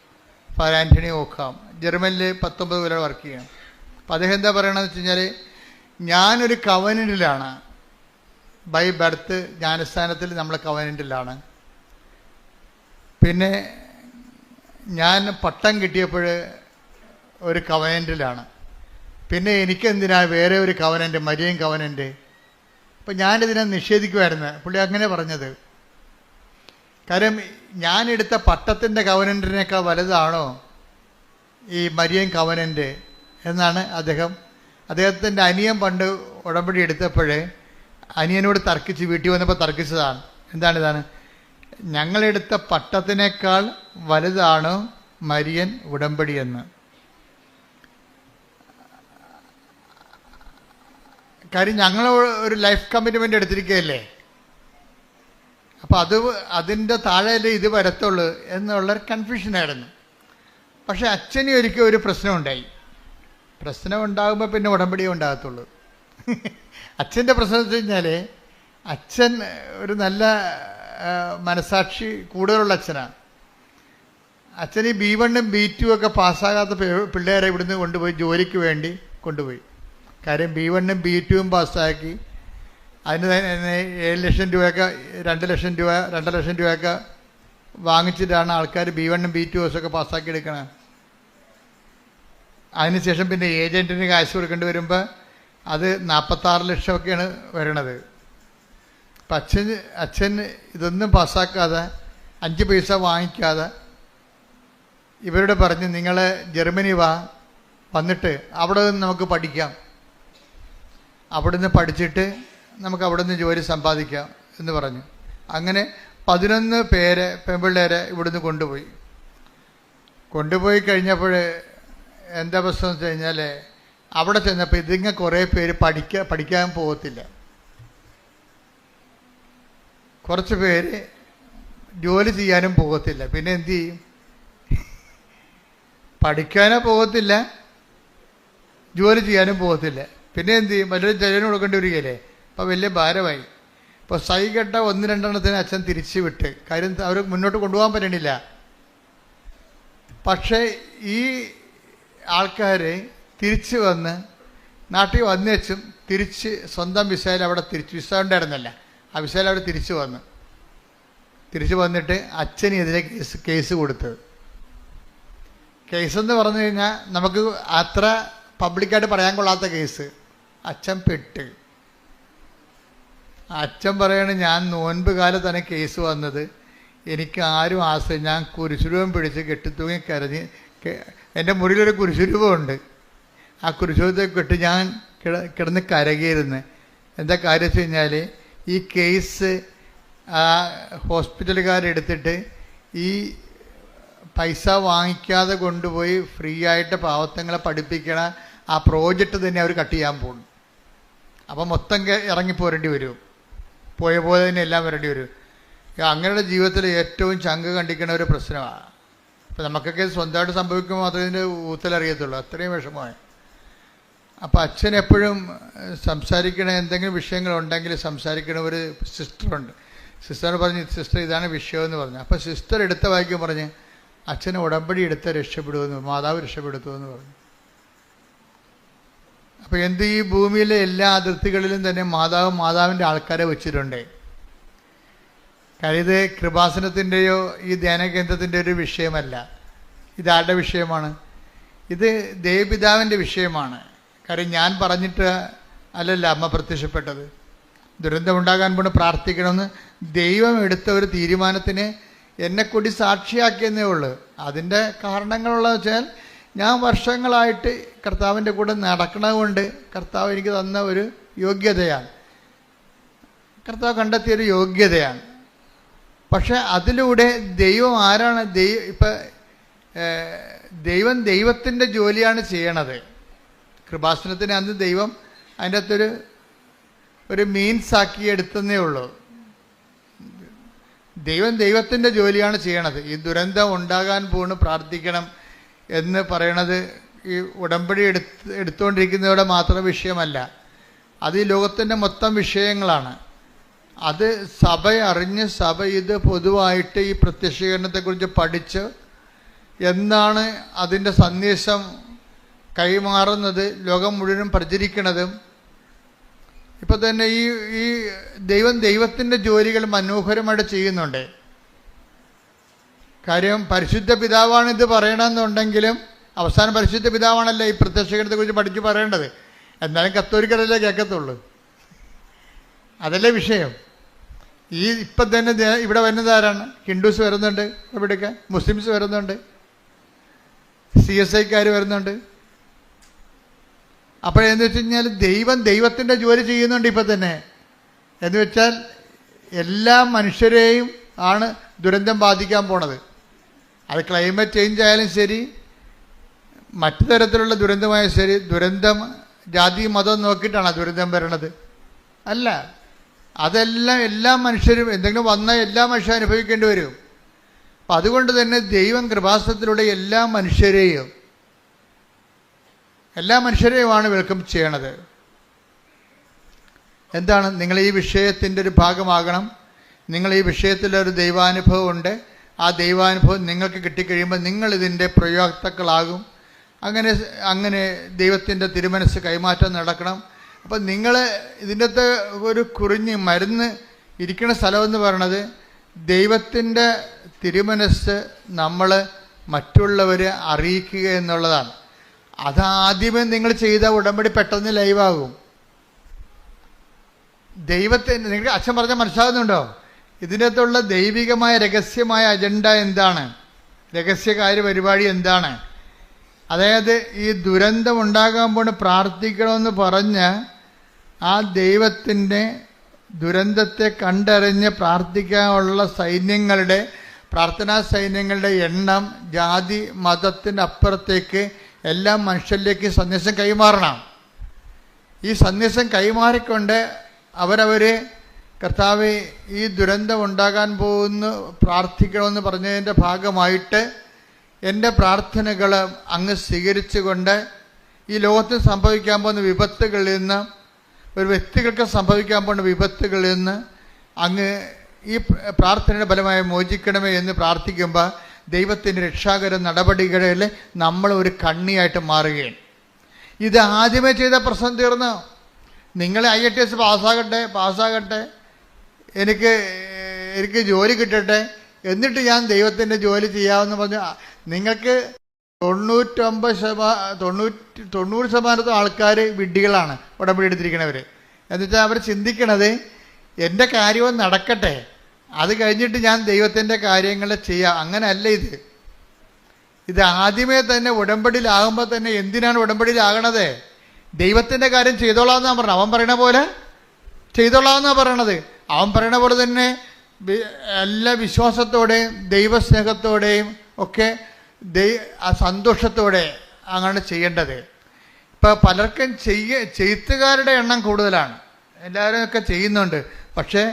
ഫാദർ ആൻ്റണി ഓക്കാം ജർമ്മനിൽ 19 കൊല്ലം വർക്ക് ചെയ്യണം. അപ്പം അദ്ദേഹം എന്താ പറയണമെന്ന് വെച്ച് കഴിഞ്ഞാൽ, ഞാനൊരു കവനൻറ്റിലാണ്, ബൈ ബർത്ത് ജ്ഞാനസ്ഥാനത്തിൽ നമ്മൾ കവനൻറ്റിലാണ്. പിന്നെ ഞാൻ പട്ടം കിട്ടിയപ്പോൾ ഒരു കവനൻറ്റിലാണ്. പിന്നെ എനിക്കെന്തിനാ വേറെ ഒരു കവനൻറ്റ്, മരിയൻ കവനൻറ്റ്? അപ്പം ഞാനിതിനെ നിഷേധിക്കുമായിരുന്നു. പുള്ളി അങ്ങനെ പറഞ്ഞത്. കാര്യം ഞാനെടുത്ത പട്ടത്തിൻ്റെ കവനൻറ്റിനേക്കാൾ വലുതാണോ ഈ മരിയൻ കവനൻറ്റ് എന്നാണ് അദ്ദേഹത്തിൻ്റെ അനിയൻ പണ്ട് ഉടമ്പടി എടുത്തപ്പോഴേ അനിയനോട് തർക്കിച്ച് വീട്ടിൽ വന്നപ്പോൾ തർക്കിച്ചതാണ്. ഇതാണ് ഞങ്ങളെടുത്ത പട്ടത്തിനേക്കാൾ വലുതാണോ മരിയൻ ഉടമ്പടി എന്ന്. കാര്യം ഞങ്ങൾ ഒരു ലൈഫ് കമ്മിറ്റ്മെൻ്റ് എടുത്തിരിക്കുകയല്ലേ. അപ്പോൾ അതിൻ്റെ താഴെയല്ലേ ഇത് വരത്തുള്ളൂ എന്നുള്ളൊരു കൺഫ്യൂഷനായിരുന്നു. പക്ഷേ അച്ഛന് ഒരിക്കലും ഒരു പ്രശ്നമുണ്ടായി. പ്രശ്നം ഉണ്ടാകുമ്പോൾ പിന്നെ ഉടമ്പടിയേ ഉണ്ടാകത്തുള്ളൂ. അച്ഛൻ്റെ പ്രശ്നം വെച്ച് കഴിഞ്ഞാൽ അച്ഛൻ ഒരു നല്ല മനസാക്ഷി കൂടുതലുള്ള അച്ഛനാണ്. അച്ഛൻ ഈ B1ഉം B2 ഒക്കെ പാസ്സാകാത്ത പിള്ളേരെ ഇവിടുന്ന് കൊണ്ടുപോയി ജോലിക്ക് വേണ്ടി കൊണ്ടുപോയി. കാര്യം B1ഉം B2ഉം പാസ്സാക്കി അതിന് 7 ലക്ഷം രൂപയൊക്കെ 2 ലക്ഷം രൂപ 2 ലക്ഷം രൂപയൊക്കെ വാങ്ങിച്ചിട്ടാണ് ആൾക്കാർ B1ഉം B2 ഒക്കെ പാസ്സാക്കി എടുക്കണത്. അതിനുശേഷം പിന്നെ ഏജൻറ്റിന് കാശ് കൊടുക്കേണ്ടി വരുമ്പോൾ അത് 46 ലക്ഷമൊക്കെയാണ് വരണത്. അപ്പം അച്ഛൻ ഇതൊന്നും പാസ്സാക്കാതെ 5 പൈസ വാങ്ങിക്കാതെ ഇവരോട് പറഞ്ഞ് നിങ്ങൾ ജർമ്മനി വന്നിട്ട് അവിടെ നിന്ന് നമുക്ക് പഠിക്കാം അവിടുന്ന് പഠിച്ചിട്ട് നമുക്ക് അവിടുന്ന് ജോലി സമ്പാദിക്കാം എന്ന് പറഞ്ഞു. അങ്ങനെ 11 പേരെ പെൺപിള്ളേരെ ഇവിടുന്ന് കൊണ്ടുപോയി കഴിഞ്ഞപ്പോൾ എന്താ പ്രശ്നം വെച്ച് കഴിഞ്ഞാൽ അവിടെ ചെന്നപ്പോൾ ഇതിങ്ങ കുറേ പേര് പഠിക്കാൻ പോകത്തില്ല, കുറച്ച് പേര് ജോലി ചെയ്യാനും പോകത്തില്ല. പിന്നെ എന്തു ചെയ്യും? പഠിക്കാനോ പോകത്തില്ല, ജോലി ചെയ്യാനും പോകത്തില്ല. പിന്നെ എന്തു ചെയ്യും? വലിയൊരു ജോലിന് കൊടുക്കേണ്ടി വരികയല്ലേ. അപ്പോൾ വലിയ ഭാരമായി. ഇപ്പോൾ സൈകെട്ട 1-2 അച്ഛൻ തിരിച്ചു വിട്ട്. കാര്യം അവർ മുന്നോട്ട് കൊണ്ടുപോകാൻ പറ്റണില്ല. പക്ഷേ ഈ ആൾക്കാർ തിരിച്ചു വന്ന് നാട്ടിൽ വന്നേച്ചും തിരിച്ച് സ്വന്തം വിസയിൽ അവിടെ വിസ ഉണ്ടായിരുന്നല്ല, ആ വിസയിൽ അവിടെ തിരിച്ചു വന്നിട്ട് അച്ഛനെതിരെ കേസ് കൊടുത്തത്. കേസെന്ന് പറഞ്ഞു കഴിഞ്ഞാൽ നമുക്ക് അത്ര പബ്ലിക്കായിട്ട് പറയാൻ കൊള്ളാത്ത കേസ്. അച്ഛൻ പെട്ട്. അച്ഛൻ പറയാണ്, ഞാൻ നോൻപ് കാലത്താണ് കേസ് വന്നത്, എനിക്ക് ആരും ആശ്രയം, ഞാൻ കുരിശുരൂപം പിടിച്ച് കെട്ടിത്തൂങ്ങി കരഞ്ഞ്, എൻ്റെ മുറിയിലൊരു കുരിശുരൂപമുണ്ട്, ആ കുരിശുരൂപത്തെ കെട്ടി ഞാൻ കിടന്ന് കരകിയിരുന്നു. എന്താ കാര്യം വെച്ച് കഴിഞ്ഞാൽ ഈ കേസ് ഹോസ്പിറ്റലുകാരെടുത്തിട്ട് ഈ പൈസ വാങ്ങിക്കാതെ കൊണ്ടുപോയി ഫ്രീ ആയിട്ട് പാവത്തങ്ങളെ പഠിപ്പിക്കണ ആ പ്രോജക്റ്റ് തന്നെ അവർ കട്ട് ചെയ്യാൻ പോകുന്നു. അപ്പം മൊത്തം ഇറങ്ങിപ്പോരേണ്ടി വരും, പോയ പോലെ തന്നെ എല്ലാം വരേണ്ടി വരും. അങ്ങനെയുള്ള ജീവിതത്തിൽ ഏറ്റവും ചങ്ക് കണ്ടിക്കുന്ന ഒരു പ്രശ്നമാണ്. അപ്പം നമുക്കൊക്കെ സ്വന്തമായിട്ട് സംഭവിക്കുമ്പോൾ മാത്രമേ ഇതിൻ്റെ ഊത്തലറിയത്തുള്ളൂ, അത്രയും വിഷമമായി. അപ്പം അച്ഛൻ എപ്പോഴും സംസാരിക്കണ എന്തെങ്കിലും വിഷയങ്ങളുണ്ടെങ്കിൽ സംസാരിക്കണ ഒരു സിസ്റ്ററുണ്ട്. സിസ്റ്റർ പറഞ്ഞു, സിസ്റ്റർ ഇതാണ് വിഷയമെന്ന് പറഞ്ഞു. അപ്പം സിസ്റ്റർ എടുത്ത വായിക്കും പറഞ്ഞ് അച്ഛനെ ഉടമ്പടി എടുത്ത് രക്ഷപ്പെടുമെന്ന്, മാതാവ് രക്ഷപ്പെടുത്തുമെന്ന് പറഞ്ഞു. അപ്പോൾ ഈ ഭൂമിയിലെ എല്ലാ അതിർത്തികളിലും തന്നെ മാതാവിൻ്റെ ആൾക്കാരെ വെച്ചിട്ടുണ്ട്. കാര്യം ഇത് കൃപാസനത്തിൻ്റെയോ ഈ ധ്യാനകേന്ദ്രത്തിൻ്റെ ഒരു വിഷയമല്ല. ഇതാരുടെ വിഷയമാണ്? ഇത് ദേവപിതാവിൻ്റെ വിഷയമാണ്. കാര്യം ഞാൻ പറഞ്ഞിട്ട് അല്ലല്ല അമ്മ പ്രത്യക്ഷപ്പെട്ടത്. ദുരന്തമുണ്ടാകാൻ പോണ് പ്രാർത്ഥിക്കണമെന്ന് ദൈവം എടുത്ത ഒരു തീരുമാനത്തിന് എന്നെക്കൂടി സാക്ഷിയാക്കിയെന്നേ ഉള്ളൂ. അതിൻ്റെ കാരണങ്ങളുള്ളതെന്ന് വെച്ചാൽ ഞാൻ വർഷങ്ങളായിട്ട് കർത്താവിൻ്റെ കൂടെ നടക്കണതുകൊണ്ട് കർത്താവ് എനിക്ക് തന്ന ഒരു യോഗ്യതയാണ്, കർത്താവ് കണ്ടെത്തിയൊരു യോഗ്യതയാണ്. പക്ഷെ അതിലൂടെ ദൈവം ആരാണ്? ദൈവം ദൈവത്തിൻ്റെ ജോലിയാണ് ചെയ്യണത്. കൃപാസനത്തിന് അന്ന് ദൈവം അതിൻ്റെ അകത്തൊരു മീൻസാക്കി എടുത്തതേ ഉള്ളൂ. ദൈവം ദൈവത്തിൻ്റെ ജോലിയാണ് ചെയ്യണത്. ഈ ദുരന്തം ഉണ്ടാകാൻ പോണ് പ്രാർത്ഥിക്കണം എന്ന് പറയണത് ഈ ഉടമ്പടി എടുത്തുകൊണ്ടിരിക്കുന്നവരുടെ മാത്രം വിഷയമല്ല, അത് ഈ ലോകത്തിൻ്റെ മൊത്തം വിഷയങ്ങളാണ്. അത് സഭ അറിഞ്ഞ് സഭ ഇത് പൊതുവായിട്ട് ഈ പ്രത്യക്ഷീകരണത്തെക്കുറിച്ച് പഠിച്ച് എന്നാണ് അതിൻ്റെ സന്ദേശം കൈമാറുന്നത്, ലോകം മുഴുവനും പ്രചരിക്കുന്നതും. ഇപ്പം തന്നെ ഈ ദൈവത്തിൻ്റെ ജോലികൾ മനോഹരമായിട്ട് ചെയ്യുന്നുണ്ട്. കാര്യം പരിശുദ്ധ പിതാവാണ് ഇത് പറയണമെന്നുണ്ടെങ്കിലും അവസാനം പരിശുദ്ധ പിതാവാണല്ലോ ഈ പ്രത്യക്ഷീകരണത്തെക്കുറിച്ച് പഠിച്ച് പറയേണ്ടത്. എന്നാലും കത്തോലിക്കരല്ലേ കേൾക്കത്തുള്ളൂ, അതല്ലേ വിഷയം. ഇപ്പം തന്നെ ഇവിടെ വരുന്നത് ആരാണ്? ഹിന്ദുസ് വരുന്നുണ്ട്, ഇവിടെയൊക്കെ മുസ്ലിംസ് വരുന്നുണ്ട്, CSI വരുന്നുണ്ട്. അപ്പോഴെന്ന് വെച്ച് കഴിഞ്ഞാൽ ദൈവത്തിൻ്റെ ജോലി ചെയ്യുന്നുണ്ട് ഇപ്പം തന്നെ. എന്ന് വെച്ചാൽ എല്ലാ മനുഷ്യരെയും ആണ് ദുരന്തം ബാധിക്കാൻ പോണത്. അത് ക്ലൈമറ്റ് ചേഞ്ച് ആയാലും ശരി, മറ്റു തരത്തിലുള്ള ദുരന്തമായാലും ശരി. ദുരന്തം ജാതി മതം നോക്കിയിട്ടാണ് ദുരന്തം വരണത് അല്ല. അതെല്ലാം എല്ലാ മനുഷ്യരും എന്തെങ്കിലും വന്നാൽ എല്ലാ മനുഷ്യരും അനുഭവിക്കേണ്ടി വരും. അപ്പം അതുകൊണ്ട് തന്നെ ദൈവം കൃപാസനത്തിലൂടെ എല്ലാ മനുഷ്യരെയുമാണ് വെൽക്കം ചെയ്യണത്. എന്താണ്? നിങ്ങൾ ഈ വിഷയത്തിൻ്റെ ഒരു ഭാഗമാകണം. നിങ്ങൾ ഈ വിഷയത്തിലൊരു ദൈവാനുഭവം ഉണ്ട്. ആ ദൈവാനുഭവം നിങ്ങൾക്ക് കിട്ടിക്കഴിയുമ്പോൾ നിങ്ങളിതിൻ്റെ പ്രയോക്താക്കളാകും. അങ്ങനെ ദൈവത്തിൻ്റെ തിരുമനസ് കൈമാറ്റം നടക്കണം. അപ്പം നിങ്ങൾ ഇതിൻ്റെ അകത്ത് ഒരു കുറിഞ്ഞ് മരുന്ന് ഇരിക്കുന്ന സ്ഥലമെന്ന് പറയണത് ദൈവത്തിൻ്റെ തിരുമനസ് നമ്മൾ മറ്റുള്ളവരെ അറിയിക്കുക എന്നുള്ളതാണ്. അതാദ്യമേ നിങ്ങൾ ചെയ്ത ഉടമ്പടി പെട്ടെന്ന് ലൈവാകും. നിങ്ങൾക്ക് അച്ഛൻ പറഞ്ഞാൽ മനസ്സിലാകുന്നുണ്ടോ? ഇതിൻ്റെ അകത്തുള്ള ദൈവികമായ രഹസ്യമായ അജണ്ട എന്താണ്? രഹസ്യകാര്യ പരിപാടി എന്താണ്? അതായത് ഈ ദുരന്തം ഉണ്ടാകാൻ പോണ് പ്രാർത്ഥിക്കണമെന്ന് പറഞ്ഞ് ആ ദൈവത്തിൻ്റെ ദുരന്തത്തെ കണ്ടറിഞ്ഞ് പ്രാർത്ഥിക്കാനുള്ള സൈന്യങ്ങളുടെ, പ്രാർത്ഥനാ സൈന്യങ്ങളുടെ എണ്ണം ജാതി മതത്തിൻ്റെ അപ്പുറത്തേക്ക് എല്ലാ മനുഷ്യരിലേക്ക് സന്ദേശം കൈമാറണം. ഈ സന്ദേശം കൈമാറിക്കൊണ്ട് അവരവർ കർത്താവേ ഈ ദുരന്തം ഉണ്ടാകാൻ പോകുന്നു പ്രാർത്ഥിക്കണമെന്ന് പറഞ്ഞതിൻ്റെ ഭാഗമായിട്ട് എൻ്റെ പ്രാർത്ഥനകൾ അങ്ങ് സ്വീകരിച്ചുകൊണ്ട് ഈ ലോകത്തിൽ സംഭവിക്കാൻ പോകുന്ന വിപത്തുകളിൽ നിന്ന്, ഒരു വ്യക്തികൾക്ക് സംഭവിക്കാൻ പോകുന്ന വിപത്തുകളിൽ നിന്ന് അങ്ങ് ഈ പ്രാർത്ഥനയുടെ ഫലമായി മോചിക്കണമേ എന്ന് പ്രാർത്ഥിക്കുമ്പോൾ ദൈവത്തിൻ്റെ രക്ഷാകര നടപടികളിൽ നമ്മൾ ഒരു കണ്ണിയായിട്ട് മാറുകയാണ്. ഇത് ആദ്യമേ ചെയ്ത പ്രശ്നം തീർന്നു. നിങ്ങൾ IITS പാസ്സാകട്ടെ, എനിക്ക് ജോലി കിട്ടട്ടെ, എന്നിട്ട് ഞാൻ ദൈവത്തിൻ്റെ ജോലി ചെയ്യാമെന്ന് പറഞ്ഞു. നിങ്ങൾക്ക് 90% ആൾക്കാർ വിഡ്ഢികളാണ് ഉടമ്പടി എടുത്തിരിക്കണവർ. എന്നുവെച്ചാൽ അവർ ചിന്തിക്കണത് എൻ്റെ കാര്യവും നടക്കട്ടെ, അത് കഴിഞ്ഞിട്ട് ഞാൻ ദൈവത്തിൻ്റെ കാര്യങ്ങൾ ചെയ്യാം. അങ്ങനെയല്ല ഇത് ആദ്യമേ തന്നെ ഉടമ്പടിയിലാകുമ്പോൾ തന്നെ എന്തിനാണ് ഉടമ്പടിയിലാകണത്? ദൈവത്തിൻ്റെ കാര്യം ചെയ്തോളാമെന്നാണ് പറഞ്ഞത്. അവൻ പറയണ പോലെ ചെയ്തോളാമെന്നാണ് പറയണത്. അവൻ പറയണ പോലെ തന്നെ എല്ലാ വിശ്വാസത്തോടെയും ദൈവസ്നേഹത്തോടെയും ഒക്കെ സന്തോഷത്തോടെ അങ്ങനെ ചെയ്യേണ്ടത്. ഇപ്പം പലർക്കും ചെയ്ത്തുകാരുടെ എണ്ണം കൂടുതലാണ്, എല്ലാവരും ഒക്കെ ചെയ്യുന്നുണ്ട്. പക്ഷേ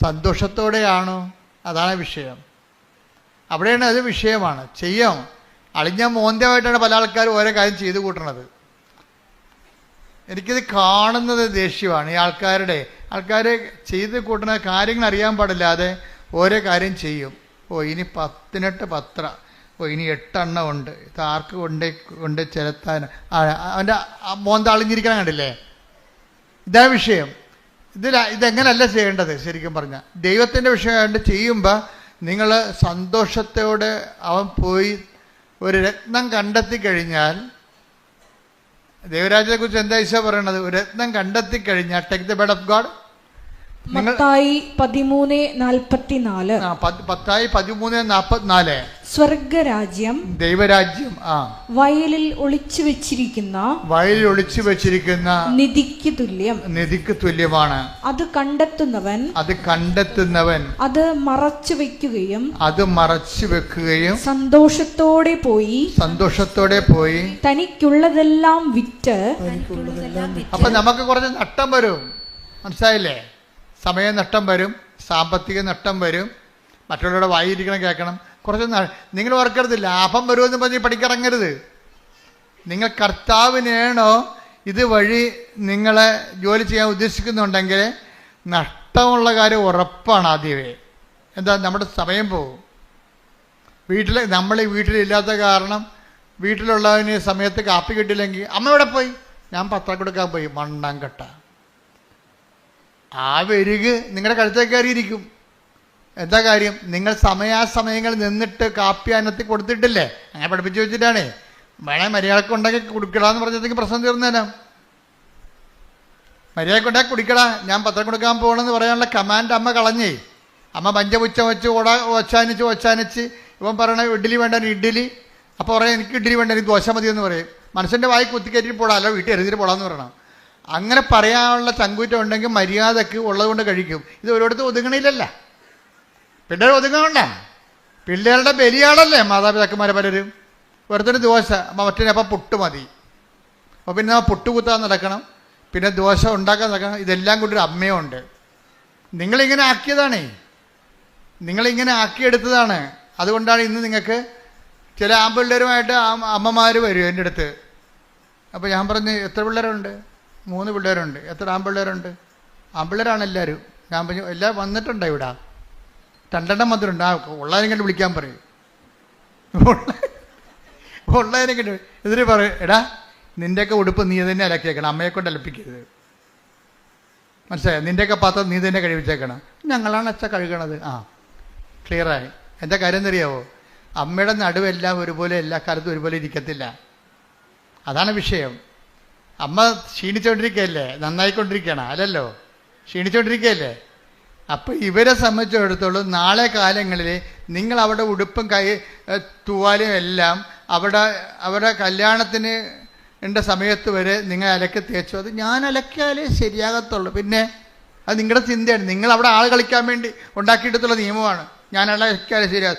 സന്തോഷത്തോടെയാണോ? അതാണ് വിഷയം. അവിടെയാണ് അത് വിഷയമാണ്. ചെയ്യാം അളിഞ്ഞ മോന്ത്യമായിട്ടാണ് പല ആൾക്കാരും ഓരോ കാര്യം ചെയ്തു കൂട്ടണത്. എനിക്കിത് കാണുന്നത് ദേഷ്യമാണ്. ഈ ആൾക്കാർ ചെയ്ത് കൂട്ടുന്ന കാര്യങ്ങൾ അറിയാൻ പാടില്ലാതെ ഓരോ കാര്യം ചെയ്യും. ഇനി 10 ഇനി 8 ഉണ്ട്, ഇത് ആർക്ക് കൊണ്ട് ചെലുത്താൻ അവൻ്റെ മോന്ത അളിഞ്ഞിരിക്കണം കണ്ടില്ലേ? ഇതാ വിഷയം. ഇതെങ്ങനല്ല ചെയ്യേണ്ടത്. ശരിക്കും പറഞ്ഞാൽ ദൈവത്തിൻ്റെ വിഷയമായിട്ട് ചെയ്യുമ്പോൾ നിങ്ങൾ സന്തോഷത്തോടെ അവൻ പോയി ഒരു രത്നം കണ്ടെത്തി കഴിഞ്ഞാൽ, ദൈവരാജ്യത്തെക്കുറിച്ച് എന്താ ഈശോ പറയണത്? ഒരു രത്നം കണ്ടെത്തി കഴിഞ്ഞാൽ take the bed of God. Mathai 13:44 സ്വർഗരാജ്യം ദൈവരാജ്യം വയലിൽ ഒളിച്ചു വെച്ചിരിക്കുന്ന നിധിക്ക് തുല്യമാണ്. അത് കണ്ടെത്തുന്നവൻ അത് മറച്ചു വെക്കുകയും സന്തോഷത്തോടെ പോയി തനിക്കുള്ളതെല്ലാം വിറ്റ്. അപ്പൊ നമുക്ക് കുറച്ച് നഷ്ടം വരും, മനസ്സിലായില്ലേ? സമയ നഷ്ടം വരും, സാമ്പത്തിക നഷ്ടം വരും, മറ്റുള്ളവരുടെ വായിരിക്കണം കേൾക്കണം. കുറച്ച് നിങ്ങൾ ഓർക്കരുത് ലാഭം വരുമെന്ന് പറഞ്ഞ് പഠിക്കിറങ്ങരുത്. നിങ്ങൾ കർത്താവിനാണോ ഇതുവഴി നിങ്ങളെ ജോലി ചെയ്യാൻ ഉദ്ദേശിക്കുന്നുണ്ടെങ്കിൽ നഷ്ടമുള്ള കാര്യം ഉറപ്പാണ്. ആദ്യമേ എന്താ, നമ്മുടെ സമയം പോകും. നമ്മൾ വീട്ടിലില്ലാത്ത കാരണം വീട്ടിലുള്ളതിന് സമയത്ത് കാപ്പി കിട്ടിയില്ലെങ്കിൽ അമ്മ എവിടെ പോയി? ഞാൻ പത്രം കൊടുക്കാൻ പോയി. മണ്ണാൻ കെട്ട ആ വെരുക് നിങ്ങളുടെ കഴുത്തേക്ക് കയറിയിരിക്കും. എന്താ കാര്യം? നിങ്ങൾ സമയാസമയങ്ങൾ നിന്നിട്ട് കാപ്പി അന്നത്തിൽ കൊടുത്തിട്ടില്ലേ? അങ്ങനെ പഠിപ്പിച്ചു വെച്ചിട്ടാണ്. വേണേ മര്യാദക്ക് ഉണ്ടാക്കി കുടിക്കടാന്ന് പറഞ്ഞതെങ്കിൽ പ്രശ്നം തീർന്നേരാം. മര്യാദക്ക് ഉണ്ടാക്കി കുടിക്കടാ, ഞാൻ പത്രം കൊടുക്കാൻ പോകണമെന്ന് പറയാനുള്ള കമാൻഡ് അമ്മ കളഞ്ഞേ. അമ്മ പഞ്ചപുച്ച വെച്ച് ഒച്ചാനിച്ച് ഇവൻ പറയണ ഇഡ്ഡലി വേണ്ട ഇഡ്ഡലി. അപ്പോൾ പറയാം എനിക്ക് ഇഡ്ഡലി വേണ്ട, എനിക്ക് ദോശ മതി എന്ന് പറയും. മനുഷ്യൻ്റെ വായി കുത്തിക്കയറ്റിട്ട് പോടാ, അല്ല വീട്ടിൽ എറിഞ്ഞിട്ട് പോടാന്ന് പറയണം. അങ്ങനെ പറയാനുള്ള ചങ്കൂറ്റം ഉണ്ടെങ്കിൽ മര്യാദക്ക് ഉള്ളതുകൊണ്ട് കഴിക്കും. ഇത് ഒരിടത്തും ഒതുങ്ങണില്ലല്ല. പിള്ളേർ ഒതുങ്ങണ്ട. പിള്ളേരുടെ ബലിയാണല്ലേ മാതാപിതാക്കന്മാരെ പലരും. ഒരുത്തിന് ദോശ, മറ്റേ അപ്പം പുട്ട് മതി. അപ്പോൾ പിന്നെ പുട്ട് കുത്താൻ നടക്കണം, പിന്നെ ദോശ ഉണ്ടാക്കാൻ നടക്കണം. ഇതെല്ലാം കൊണ്ടൊരു അമ്മയുണ്ട്. നിങ്ങളിങ്ങനെ ആക്കിയതാണേ, നിങ്ങളിങ്ങനെ ആക്കിയെടുത്തതാണ്. അതുകൊണ്ടാണ് ഇന്ന് നിങ്ങൾക്ക് ചില ആൺപിള്ളേരുമായിട്ട് അമ്മമാർ വരും എൻ്റെ അടുത്ത്. അപ്പോൾ ഞാൻ പറഞ്ഞു എത്ര പിള്ളേരുണ്ട്? 3 പിള്ളേരുണ്ട്. എത്ര ആൺപിള്ളേരുണ്ട്? ആൺപിള്ളേരാണ് എല്ലാവരും. ഞാൻ പറഞ്ഞു എല്ലാം വന്നിട്ടുണ്ടോ ഇവിടെ? 2 വന്നിട്ടുണ്ട്. ഉള്ളതിനെ കണ്ട് വിളിക്കാൻ പറയും. ഉള്ളതിനെ കണ്ട് ഇതിന് പറയും, എടാ നിൻ്റെയൊക്കെ ഉടുപ്പ് നീ തന്നെ അലക്കിയേക്കണം, അമ്മയെ കൊണ്ട് അലപ്പിക്കരുത്. മനസ്സിലായോ? നിൻ്റെയൊക്കെ പാത്രം നീ തന്നെ കഴിവിച്ചേക്കണം. ഞങ്ങളാണ് അച്ഛ കഴുകണത്. ക്ലിയറായി. എന്താ കാര്യം എന്നറിയാവോ? അമ്മയുടെ നടുവെല്ലാം ഒരുപോലെ എല്ലാ കാലത്തും ഒരുപോലെ ഇരിക്കത്തില്ല. അതാണ് വിഷയം. അമ്മ ക്ഷീണിച്ചുകൊണ്ടിരിക്കുകയല്ലേ, നന്നായിക്കൊണ്ടിരിക്കുകയാണ് അല്ലല്ലോ, ക്ഷീണിച്ചുകൊണ്ടിരിക്കുകയല്ലേ. അപ്പോൾ ഇവരെ സംബന്ധിച്ചിടത്തോളം നാളെ കാലങ്ങളിൽ നിങ്ങൾ അവിടെ ഉടുപ്പും തുവാലും എല്ലാം അവിടെ കല്യാണത്തിന് എൻ്റെ സമയത്ത് വരെ നിങ്ങൾ അലക്കി തേച്ചു. അത് ഞാൻ അലക്കിയാലേ ശരിയാകത്തുള്ളൂ. പിന്നെ അത് നിങ്ങളുടെ ചിന്തയാണ്. നിങ്ങൾ അവിടെ ആൾ കളിക്കാൻ വേണ്ടി ഉണ്ടാക്കിയിട്ടുള്ള നിയമമാണ്. ഞാൻ അലക്കിയാലേ ശരിയാകും.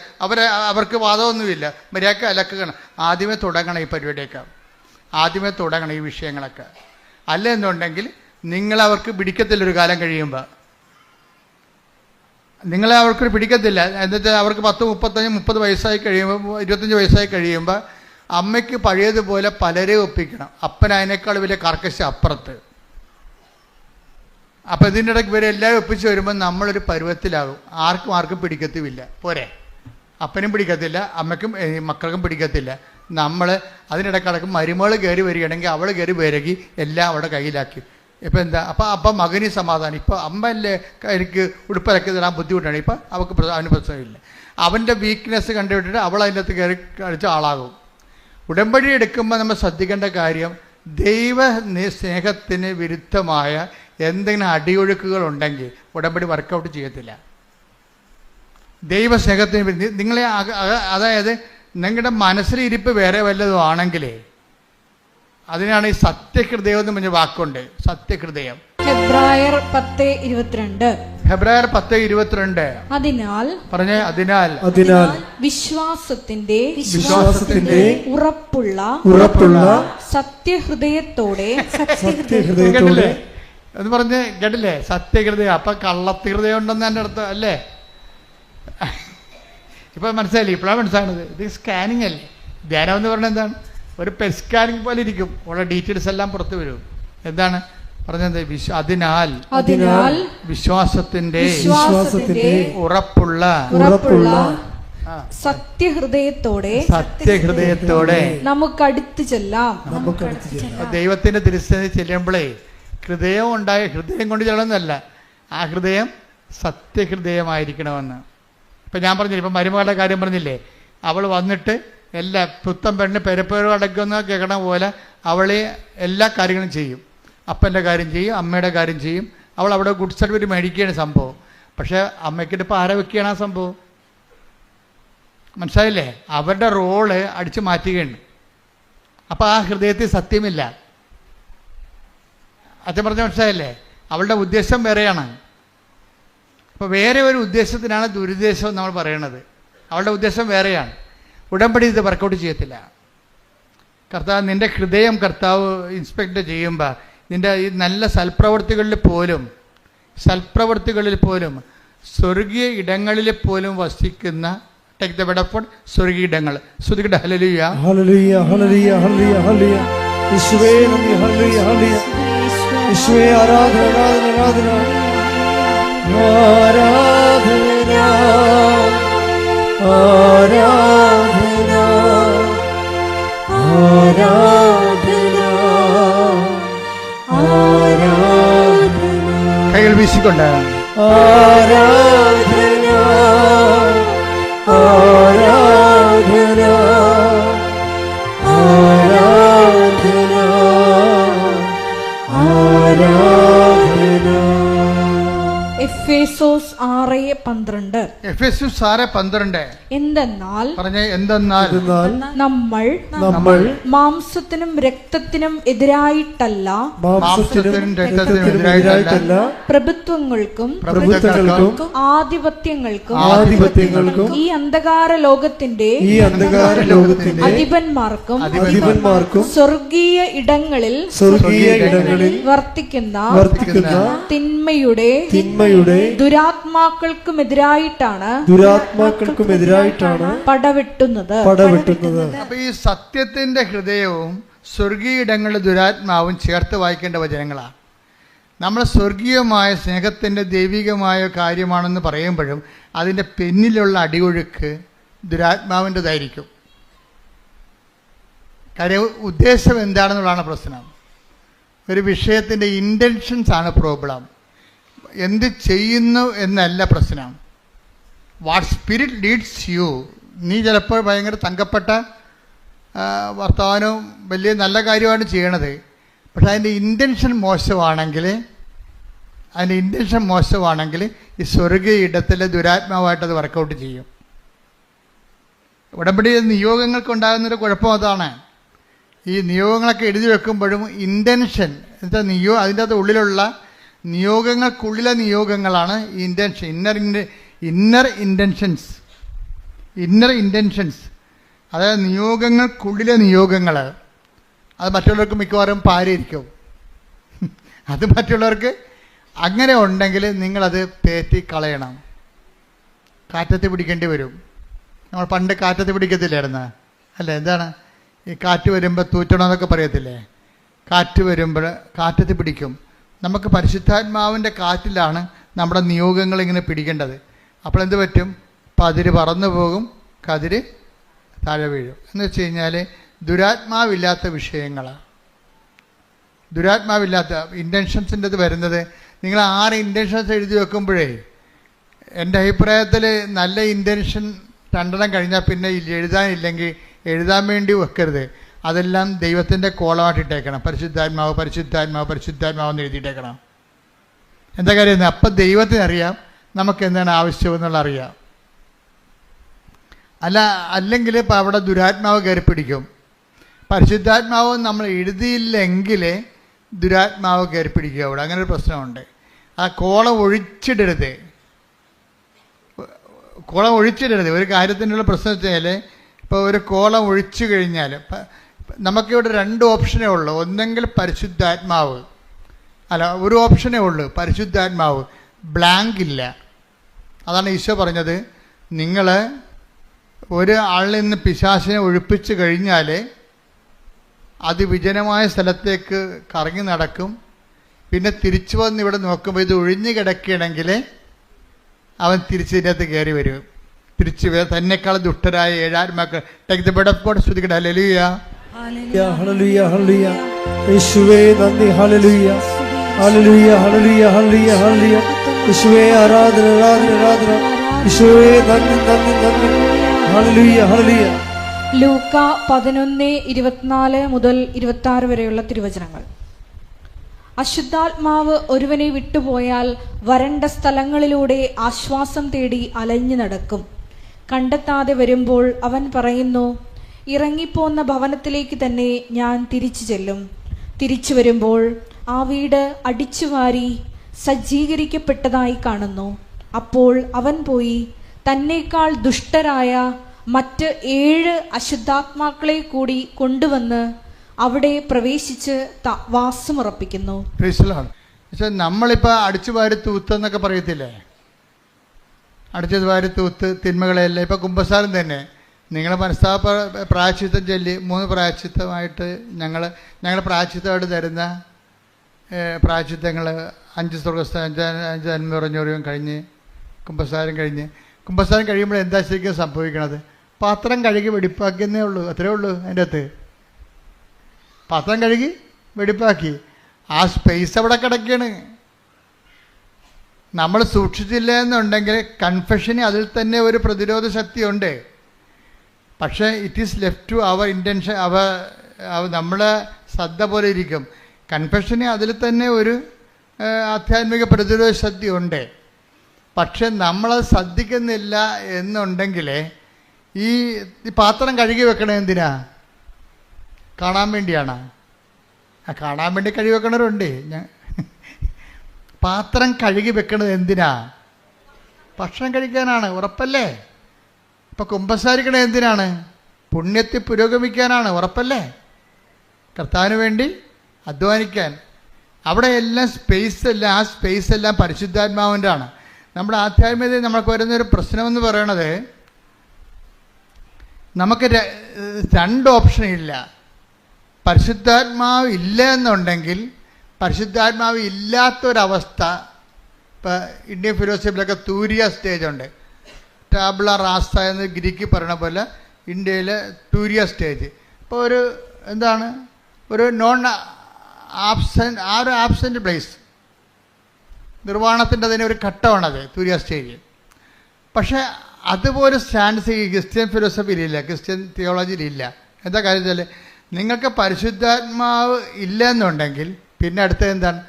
അവർക്ക് വാദമൊന്നുമില്ല. മര്യാദക്ക് അലക്കണം. ആദ്യമേ തുടങ്ങണം ഈ പരിപാടിയൊക്കെ. ആദ്യമേ തുടങ്ങണം ഈ വിഷയങ്ങളൊക്കെ. അല്ല എന്നുണ്ടെങ്കിൽ നിങ്ങളവർക്ക് പിടിക്കത്തില്ലൊരു കാലം കഴിയുമ്പോൾ. നിങ്ങളെ അവർക്ക് പിടിക്കത്തില്ല. എന്നുവെച്ചാൽ അവർക്ക് 10, 35, 30 വയസ്സായി കഴിയുമ്പോൾ, 25 വയസ്സായി കഴിയുമ്പോൾ അമ്മയ്ക്ക് പഴയതുപോലെ പലരെ ഒപ്പിക്കണം. അപ്പൻ അതിനേക്കാൾ വലിയ കർക്കശ അപ്പുറത്ത്. അപ്പം ഇതിൻ്റെ ഇടയ്ക്ക് ഇവരെ എല്ലാവരും ഒപ്പിച്ച് വരുമ്പോൾ നമ്മളൊരു പരുവത്തിലാകും. ആർക്കും പിടിക്കത്തുമില്ല. പോരെ, അപ്പനും പിടിക്കത്തില്ല, അമ്മയ്ക്കും മക്കൾക്കും പിടിക്കത്തില്ല. നമ്മൾ അതിനിടക്കിടക്ക് മരുമകൾ കയറി വരികയാണെങ്കിൽ അവൾ കയറി വിരകി എല്ലാം അവിടെ കയ്യിലാക്കി. ഇപ്പം എന്താ, അപ്പം മകന് സമാധാനം. ഇപ്പോൾ അമ്മയല്ലേ എനിക്ക് ഉടുപ്പിലൊക്കെ തരാൻ ബുദ്ധിമുട്ടാണ്. ഇപ്പം അവന് പ്രശ്നമില്ല. അവൻ്റെ വീക്ക്നെസ് കണ്ടുവിട്ടിട്ട് അവൾ അതിൻ്റെ അകത്ത് കയറി കളിച്ച ആളാകും. ഉടമ്പടി എടുക്കുമ്പോൾ നമ്മൾ ശ്രദ്ധിക്കേണ്ട കാര്യം, ദൈവ സ്നേഹത്തിന് വിരുദ്ധമായ എന്തെങ്കിലും അടിയൊഴുക്കുകളുണ്ടെങ്കിൽ ഉടമ്പടി വർക്കൗട്ട് ചെയ്യത്തില്ല. ദൈവസ്നേഹത്തിന് നിങ്ങളെ അതായത് നിങ്ങളുടെ മനസ്സിലിരിപ്പ് വേറെ വല്ലതും ആണെങ്കിലേ, അതിനാണ് ഈ സത്യഹൃദയം എന്ന് പറഞ്ഞ വാക്കുണ്ട്. സത്യഹൃദയം. ഹെബ്രായർ 10:22. ഹെബ്രായർ 10:22. അതിനാൽ വിശ്വാസത്തിന്റെ ഉറപ്പുള്ള സത്യഹൃദയത്തോടെ എന്ന് പറഞ്ഞ് കേട്ടില്ലേ? സത്യഹൃദയം. അപ്പൊ കള്ളഹൃദയം ഉണ്ടെന്ന് എൻ്റെ അടുത്ത് അല്ലേ? ഇപ്പൊ മനസ്സിലായില്ലേ? ഇപ്പോഴാണ് മനസ്സിലാകുന്നത്. ഇത് സ്കാനിങ് അല്ലേ? ധ്യാനം എന്ന് പറഞ്ഞാൽ എന്താണ്? ഒരു പെറ്റ് സ്കാനിങ് പോലെ ഇരിക്കും. ഉള്ള ഡീറ്റെയിൽസ് എല്ലാം പുറത്തു വരും. എന്താണ് പറഞ്ഞത്? അതിനാൽ വിശ്വാസത്തിന്റെ ഉറപ്പുള്ള സത്യഹൃദയത്തോടെ നമുക്കടുത്ത് ചെല്ലാം. ദൈവത്തിന്റെ തിരുസന്നിധി ചെല്ലുമ്പോഴേ ഹൃദയം ഉണ്ടായ ഹൃദയം കൊണ്ട് ചെല്ലണമെന്നല്ല, ആ ഹൃദയം സത്യഹൃദയമായിരിക്കണമെന്ന്. ഇപ്പം ഞാൻ പറഞ്ഞില്ലേ, ഇപ്പം മരുമകളുടെ കാര്യം പറഞ്ഞില്ലേ, അവൾ വന്നിട്ട് എല്ലാ പുത്തൻ പെണ്ണ് പെരപ്പേറും അടയ്ക്കുന്ന കേൾക്കണ പോലെ അവൾ എല്ലാ കാര്യങ്ങളും ചെയ്യും. അപ്പൻ്റെ കാര്യം ചെയ്യും, അമ്മയുടെ കാര്യം ചെയ്യും. അവൾ അവിടെ ഗുഡ് സർട്ടിഫിക്കറ്റ് മേടിക്കുകയാണ് സംഭവം. പക്ഷേ അമ്മയ്ക്കിട്ട് ഇപ്പോൾ ആരെ വെക്കുകയാണ് ആ സംഭവം? മനസ്സിലായില്ലേ? അവരുടെ റോള് അടിച്ചു മാറ്റുകയാണ്. അപ്പോൾ ആ ഹൃദയത്തിൽ സത്യമില്ല. അച്ഛൻ പറഞ്ഞ മനസ്സിലായില്ലേ? അവളുടെ ഉദ്ദേശം വേറെയാണ്. അപ്പോൾ വേറെ ഒരു ഉദ്ദേശത്തിനാണ് ദുരുദ്ദേശം നമ്മൾ പറയണത്. അവളുടെ ഉദ്ദേശം വേറെയാണ്. ഉടമ്പടി ഇത് വർക്കൗട്ട് ചെയ്യത്തില്ല. കർത്താവ് നിൻ്റെ ഹൃദയം കർത്താവ് ഇൻസ്പെക്ട് ചെയ്യുമ്പോൾ നിൻ്റെ ഈ നല്ല സൽപ്രവൃത്തികളിൽ പോലും സ്വർഗീയ ഇടങ്ങളിൽ പോലും വസിക്കുന്ന ടേക്ക് ദ ബെഡ് സ്വർഗീയ ഇടങ്ങൾ. ശ്രുതികട ഹല്ലേലൂയ ഹല്ലേലൂയ ഹല്ലേലൂയ ഹല്ലേലൂയ. യേശുവേ നന്ദി. ഹല്ലേലൂയ ഹല്ലേലൂയ. യേശുവേ ആരാധന ആരാധന ആരാധന ആരാധന ആരാധന ആരാധന. കൈകൾ വീശിക്കൊണ്ട് ആരാധന ആരാധന ആരാധന ആരാധന. എഫേസോസ് 6:12. എഫേസോസ് 6:12. എന്തെന്നാൽ നമ്മൾ മാംസത്തിനും രക്തത്തിനും എതിരായിട്ടല്ല, പ്രഭുത്വങ്ങൾക്കും ആധിപത്യങ്ങൾക്കും ഈ അന്ധകാര ലോകത്തിന്റെ അധിപന്മാർക്കും സ്വർഗീയ ഇടങ്ങളിൽ വർത്തിക്കുന്ന തിന്മയുടെ ദുരാത്മാക്കൾക്കുമെതിരായിട്ടാണ് പടവെട്ടുന്നത്. അപ്പൊ ഈ സത്യത്തിന്റെ ഹൃദയവും സ്വർഗീയ ഇടങ്ങളുടെ ദുരാത്മാവും ചേർത്ത് വായിക്കേണ്ട വചനങ്ങളാണ്. നമ്മൾ സ്വർഗീയമായ സ്നേഹത്തിൻ്റെ ദൈവികമായ കാര്യമാണെന്ന് പറയുമ്പോഴും അതിൻ്റെ പിന്നിലുള്ള അടിയൊഴുക്ക് ദുരാത്മാവിൻ്റെതായിരിക്കും. കാര്യം ഉദ്ദേശം എന്താണെന്നുള്ളതാണ് പ്രശ്നം. ഒരു വിഷയത്തിൻ്റെ ഇൻറ്റൻഷൻസ് ആണ് പ്രോബ്ലം. എന്ത് ചെയ്യുന്നു എന്നല്ല പ്രശ്നം. What spirit Leeds U. നീ ചിലപ്പോൾ ഭയങ്കര തങ്കപ്പെട്ട വർത്തമാനവും വലിയ നല്ല കാര്യമാണ് ചെയ്യണത്. പക്ഷെ അതിൻ്റെ ഇൻറ്റൻഷൻ മോശമാണെങ്കിൽ ഈ സ്വർഗീയ ഇടത്തിലെ ദുരാത്മാവായിട്ടത് വർക്കൗട്ട് ചെയ്യും. ഉടമ്പടി നിയോഗങ്ങൾക്കുണ്ടാകുന്നൊരു കുഴപ്പം അതാണ്. ഈ നിയോഗങ്ങളൊക്കെ എഴുതി വെക്കുമ്പോഴും ഇൻറ്റൻഷൻ എന്നുവെച്ചാൽ അതിൻ്റെ അകത്ത് ഉള്ളിലുള്ള നിയോഗങ്ങൾക്കുള്ളിലെ നിയോഗങ്ങളാണ് ഈ ഇൻറ്റൻഷൻ, ഇന്നർ ഇൻറ്റൻഷൻസ്. അതായത് നിയോഗങ്ങൾക്കുള്ളിലെ നിയോഗങ്ങൾ. അത് മറ്റുള്ളവർക്ക് മിക്കവാറും പാരയിരിക്കും. അത് മറ്റുള്ളവർക്ക് അങ്ങനെ ഉണ്ടെങ്കിൽ നിങ്ങളത് പേറ്റി കളയണം. കാറ്റത്ത് പിടിക്കേണ്ടി വരും. നമ്മൾ പണ്ട് കാറ്റത്ത് പിടിക്കത്തില്ലായിരുന്ന അല്ലേ? എന്താണ് ഈ കാറ്റ് വരുമ്പോൾ തൂറ്റണമെന്നൊക്കെ പറയത്തില്ലേ? കാറ്റ് വരുമ്പോൾ കാറ്റത്ത് പിടിക്കും. നമുക്ക് പരിശുദ്ധാത്മാവിൻ്റെ കാറ്റിലാണ് നമ്മുടെ നിയോഗങ്ങൾ ഇങ്ങനെ പിടിക്കേണ്ടത്. അപ്പോൾ എന്ത് പറ്റും? പതിര് പറന്നു പോകും, കതിര് താഴെ വീഴും. എന്ന് വെച്ച് കഴിഞ്ഞാൽ ദുരാത്മാവില്ലാത്ത വിഷയങ്ങളാണ്. ദുരാത്മാവില്ലാത്ത ഇൻറ്റൻഷൻസിൻ്റെ ഇത് വരുന്നത് നിങ്ങൾ 6 ഇൻറ്റൻഷൻസ് എഴുതി വെക്കുമ്പോഴേ, എൻ്റെ അഭിപ്രായത്തിൽ നല്ല ഇൻറ്റൻഷൻ 2 കഴിഞ്ഞാൽ പിന്നെ എഴുതാനില്ലെങ്കിൽ എഴുതാൻ വേണ്ടി വെക്കരുത്. അതെല്ലാം ദൈവത്തിൻ്റെ കോളമായിട്ടിട്ടേക്കണം. പരിശുദ്ധാത്മാവ് പരിശുദ്ധാത്മാവ് പരിശുദ്ധാത്മാവെന്ന് എഴുതിയിട്ടേക്കണം. എന്താ കാര്യം? അപ്പം ദൈവത്തിനറിയാം നമുക്ക് എന്താണ് ആവശ്യമെന്നുള്ള അറിയാം. അല്ലെങ്കിൽ ഇപ്പം അവിടെ ദുരാത്മാവ് കയറി പിടിക്കും. പരിശുദ്ധാത്മാവ് നമ്മൾ എഴുതിയില്ലെങ്കിൽ ദുരാത്മാവ് കയറി പിടിക്കുക. അവിടെ അങ്ങനെ ഒരു പ്രശ്നമുണ്ട്. ആ കോളം ഒഴിച്ചിടരുത്. ഒരു കാര്യത്തിനുള്ള പ്രശ്നം വെച്ചാൽ, ഇപ്പോൾ ഒരു കോളം ഒഴിച്ചു കഴിഞ്ഞാൽ നമുക്കിവിടെ 2 ഓപ്ഷനേ ഉള്ളൂ. ഒന്നെങ്കിൽ പരിശുദ്ധാത്മാവ്, ഒരു ഓപ്ഷനേ ഉള്ളൂ പരിശുദ്ധാത്മാവ്, ബ്ലാങ്ക് ഇല്ല. അതാണ് ഈശോ പറഞ്ഞത്, നിങ്ങൾ ഒരു ആളിൽ നിന്ന് പിശാചിനെ ഒഴിപ്പിച്ച് കഴിഞ്ഞാൽ അത് വിജനമായ സ്ഥലത്തേക്ക് കറങ്ങി നടക്കും. പിന്നെ തിരിച്ചു വന്ന് ഇവിടെ നോക്കുമ്പോൾ ഇത് ഒഴിഞ്ഞു കിടക്കുകയാണെങ്കിൽ അവൻ തിരിച്ചതിനകത്ത് കയറി വരും. തിരിച്ചു തന്നെക്കാൾ ദുഷ്ടരായ 7 ആത്മാക്കൾ. Take the bed of God. സ്തുതിക്കട്ടെ. ഹല്ലേലൂയ, ഹല്ലേലൂയ, ഹല്ലേലൂയ. യേശുവേ നന്ദി. ഹല്ലേലൂയ, ഹല്ലേലൂയ, ഹല്ലേലൂയ, ഹല്ലേലൂയ, ഹല്ലേലൂയ. യേശുവേ ആരാധന, ആരാധന, ആരാധന. യേശുവേ നന്ദി, നന്ദി, നന്ദി. ഹല്ലേലൂയ, ഹല്ലേലൂയ. ലൂക്ക 11:24 മുതൽ 26 വരെയുള്ള തിരുവചനങ്ങൾ. അശുദ്ധാത്മാവ് ഒരുവനെ വിട്ടുപോയാൽ വരണ്ട സ്ഥലങ്ങളിലൂടെ ആശ്വാസം തേടി അലഞ്ഞു നടക്കും. കണ്ടെത്താതെ വരുമ്പോൾ അവൻ പറയുന്നു, ഇറങ്ങിപ്പോന്ന ഭവനത്തിലേക്ക് തന്നെ ഞാൻ തിരിച്ചു ചെല്ലും. തിരിച്ചു വരുമ്പോൾ ആ വീട് അടിച്ചുവാരി സജ്ജീകരിക്കപ്പെട്ടതായി കാണുന്നു. അപ്പോൾ അവൻ പോയി തന്നേക്കാൾ ദുഷ്ടരായ മറ്റ് 7 അശുദ്ധാത്മാക്കളെ കൂടി കൊണ്ടുവന്ന് അവിടെ പ്രവേശിച്ച് വാസമുറപ്പിക്കുന്നു. നമ്മളിപ്പോൾ അടിച്ചു വാരി തൂത്തെന്നൊക്കെ പറയത്തില്ലേ? അടിച്ചു വാരി തൂത്ത് തിന്മകളെല്ലാം. ഇപ്പം കുമ്പസാരം തന്നെ നിങ്ങൾ മനസ്താപ പ്രായശ്ചിത്തം ചൊല്ലി 3 പ്രായശ്ചിത്തമായിട്ട് ഞങ്ങൾ പ്രായശ്ചിത്തമായിട്ട് തരുന്ന പ്രായശ്ചിത്തങ്ങൾ 5 സ്വർഗസ്ഥ 5 നന്മ പറഞ്ഞോറിയും കഴിഞ്ഞ് കുമ്പസാരം കഴിയുമ്പോൾ എന്താ ശരിക്കും സംഭവിക്കണത്? പാത്രം കഴുകി വെടിപ്പാക്കിയെന്നേ ഉള്ളൂ. അത്രേ ഉള്ളൂ. അതിൻ്റെ അകത്ത് പാത്രം കഴുകി വെടിപ്പാക്കി. ആ സ്പേസ് അവിടെ കിടക്കുകയാണ്. നമ്മൾ സൂക്ഷിച്ചില്ല എന്നുണ്ടെങ്കിൽ കൺഫെഷന് അതിൽ തന്നെ ഒരു പ്രതിരോധ ശക്തിയുണ്ട്. പക്ഷേ it is left to our intention. നമ്മളെ ശ്രദ്ധ പോലെ ഇരിക്കും. കൺഫെഷന് അതിൽ തന്നെ ഒരു ആധ്യാത്മിക പ്രതിരോധ ശക്തി ഉണ്ട്. പക്ഷെ നമ്മളത് ശ്രദ്ധിക്കുന്നില്ല എന്നുണ്ടെങ്കിൽ ഈ പാത്രം കഴുകി വെക്കണത് എന്തിനാ? കാണാൻ വേണ്ടിയാണ്. കാണാൻ വേണ്ടി കഴുകി വെക്കണവരുണ്ട്. പാത്രം കഴുകി വെക്കണത് എന്തിനാ? ഭക്ഷണം കഴിക്കാനാണ്, ഉറപ്പല്ലേ? ഇപ്പം കുമ്പസാരിക്കണത് എന്തിനാണ്? പുണ്യത്തിൽ പുരോഗമിക്കാനാണ്, ഉറപ്പല്ലേ? കർത്താവിന് വേണ്ടി അധ്വാനിക്കാൻ. അവിടെ എല്ലാം ആ സ്പേസ് എല്ലാം പരിശുദ്ധാത്മാവിൻ്റെ ആണ്. നമ്മുടെ ആധ്യാത്മികതയിൽ നമുക്ക് വരുന്നൊരു പ്രശ്നമെന്ന് പറയണത്, നമുക്ക് 2 ഓപ്ഷൻ ഇല്ല. പരിശുദ്ധാത്മാവ് ഇല്ല എന്നുണ്ടെങ്കിൽ, പരിശുദ്ധാത്മാവ് ഇല്ലാത്തൊരവസ്ഥ. ഇപ്പം ഇന്ത്യൻ ഫിലോസഫിയിലൊക്കെ തൂരിയ സ്റ്റേജ് ഉണ്ട്. ടാബ്ല റാസ എന്ന് ഗ്രീക്ക് പറയണ പോലെ ഇന്ത്യയിൽ തൂരിയ സ്റ്റേജ്. ഇപ്പോൾ ഒരു നോൺ ആബ്സെൻറ്റ്, ഒരു ആബ്സെൻറ്റ് പ്ലേസ്, നിർവ്വാണത്തിൻ്റെ തന്നെ ഒരു ഘട്ടമാണത് തൂരിയ സ്റ്റേജ്. പക്ഷേ അതുപോലെ സ്റ്റാൻഡ്സ് ഈ ക്രിസ്ത്യൻ ഫിലോസഫിയിലില്ല, ക്രിസ്ത്യൻ തിയോളജിയിലില്ല. എന്താ കാര്യം വെച്ചാൽ, നിങ്ങൾക്ക് പരിശുദ്ധാത്മാവ് ഇല്ല എന്നുണ്ടെങ്കിൽ പിന്നെ അടുത്തത് എന്താണ്?